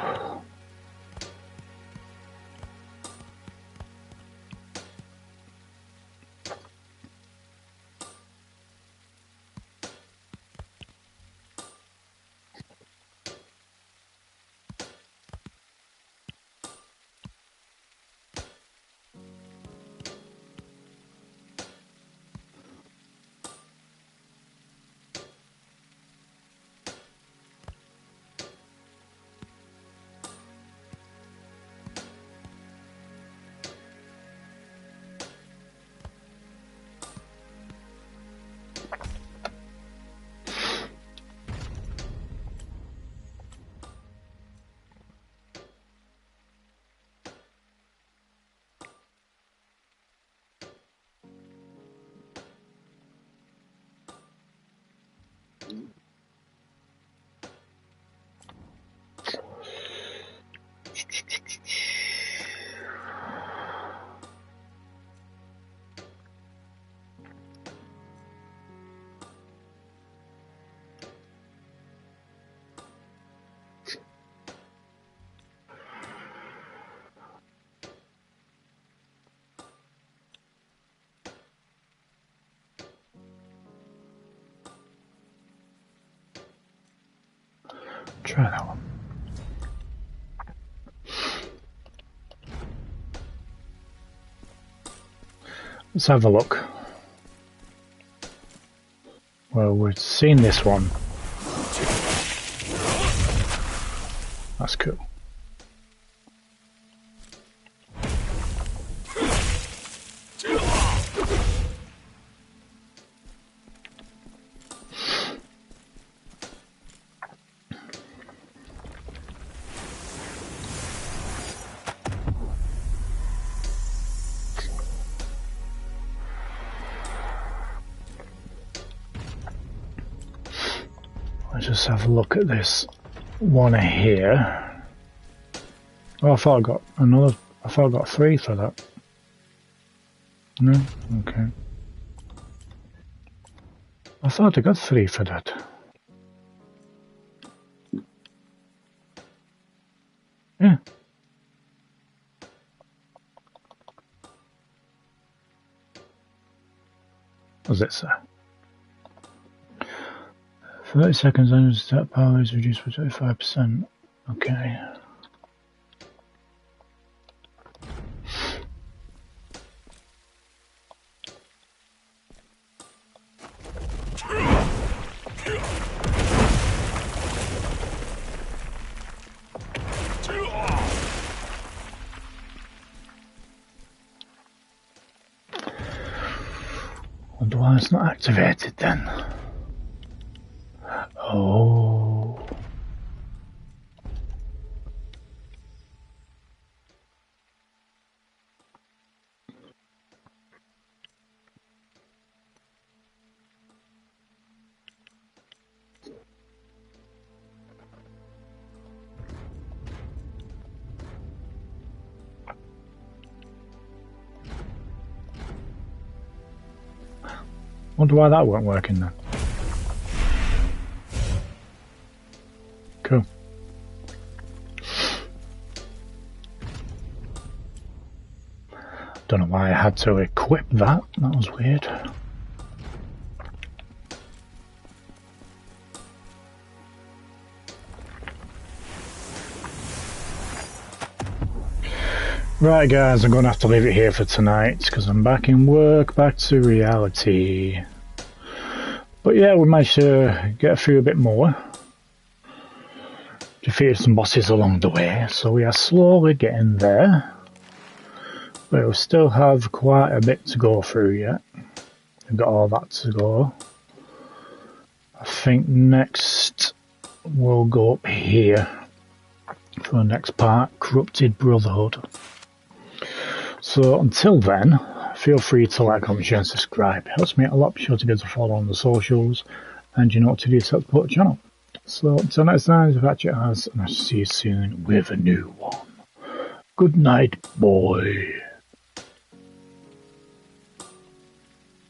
Try that one. Let's have a look. Well, we've seen this one. That's cool. Let's just have a look at this one here. Oh, I thought I got another. I thought I got 3 for that. No? Okay. I thought I got 3 for that. Yeah. What does it say? 30 seconds under step power is reduced by 25%. Okay. Wonder why it's not activated then. Oh. Wonder why that weren't working then. Cool. Don't know why I had to equip that. That was weird. Right guys, I'm going to have to leave it here for tonight because I'm back in work, back to reality. But yeah, we managed to get through a bit more. Defeated some bosses along the way, so we are slowly getting there. But we still have quite a bit to go through yet. We've got all that to go. I think next we'll go up here for the next part, Corrupted Brotherhood. So until then, feel free to like, comment, share and subscribe. It helps me out a lot. Be sure to give us a follow on the socials, and you know what to do to support the channel. So until next time, HatCHeTHaZ, and I'll see you soon with a new one. Good night, boy.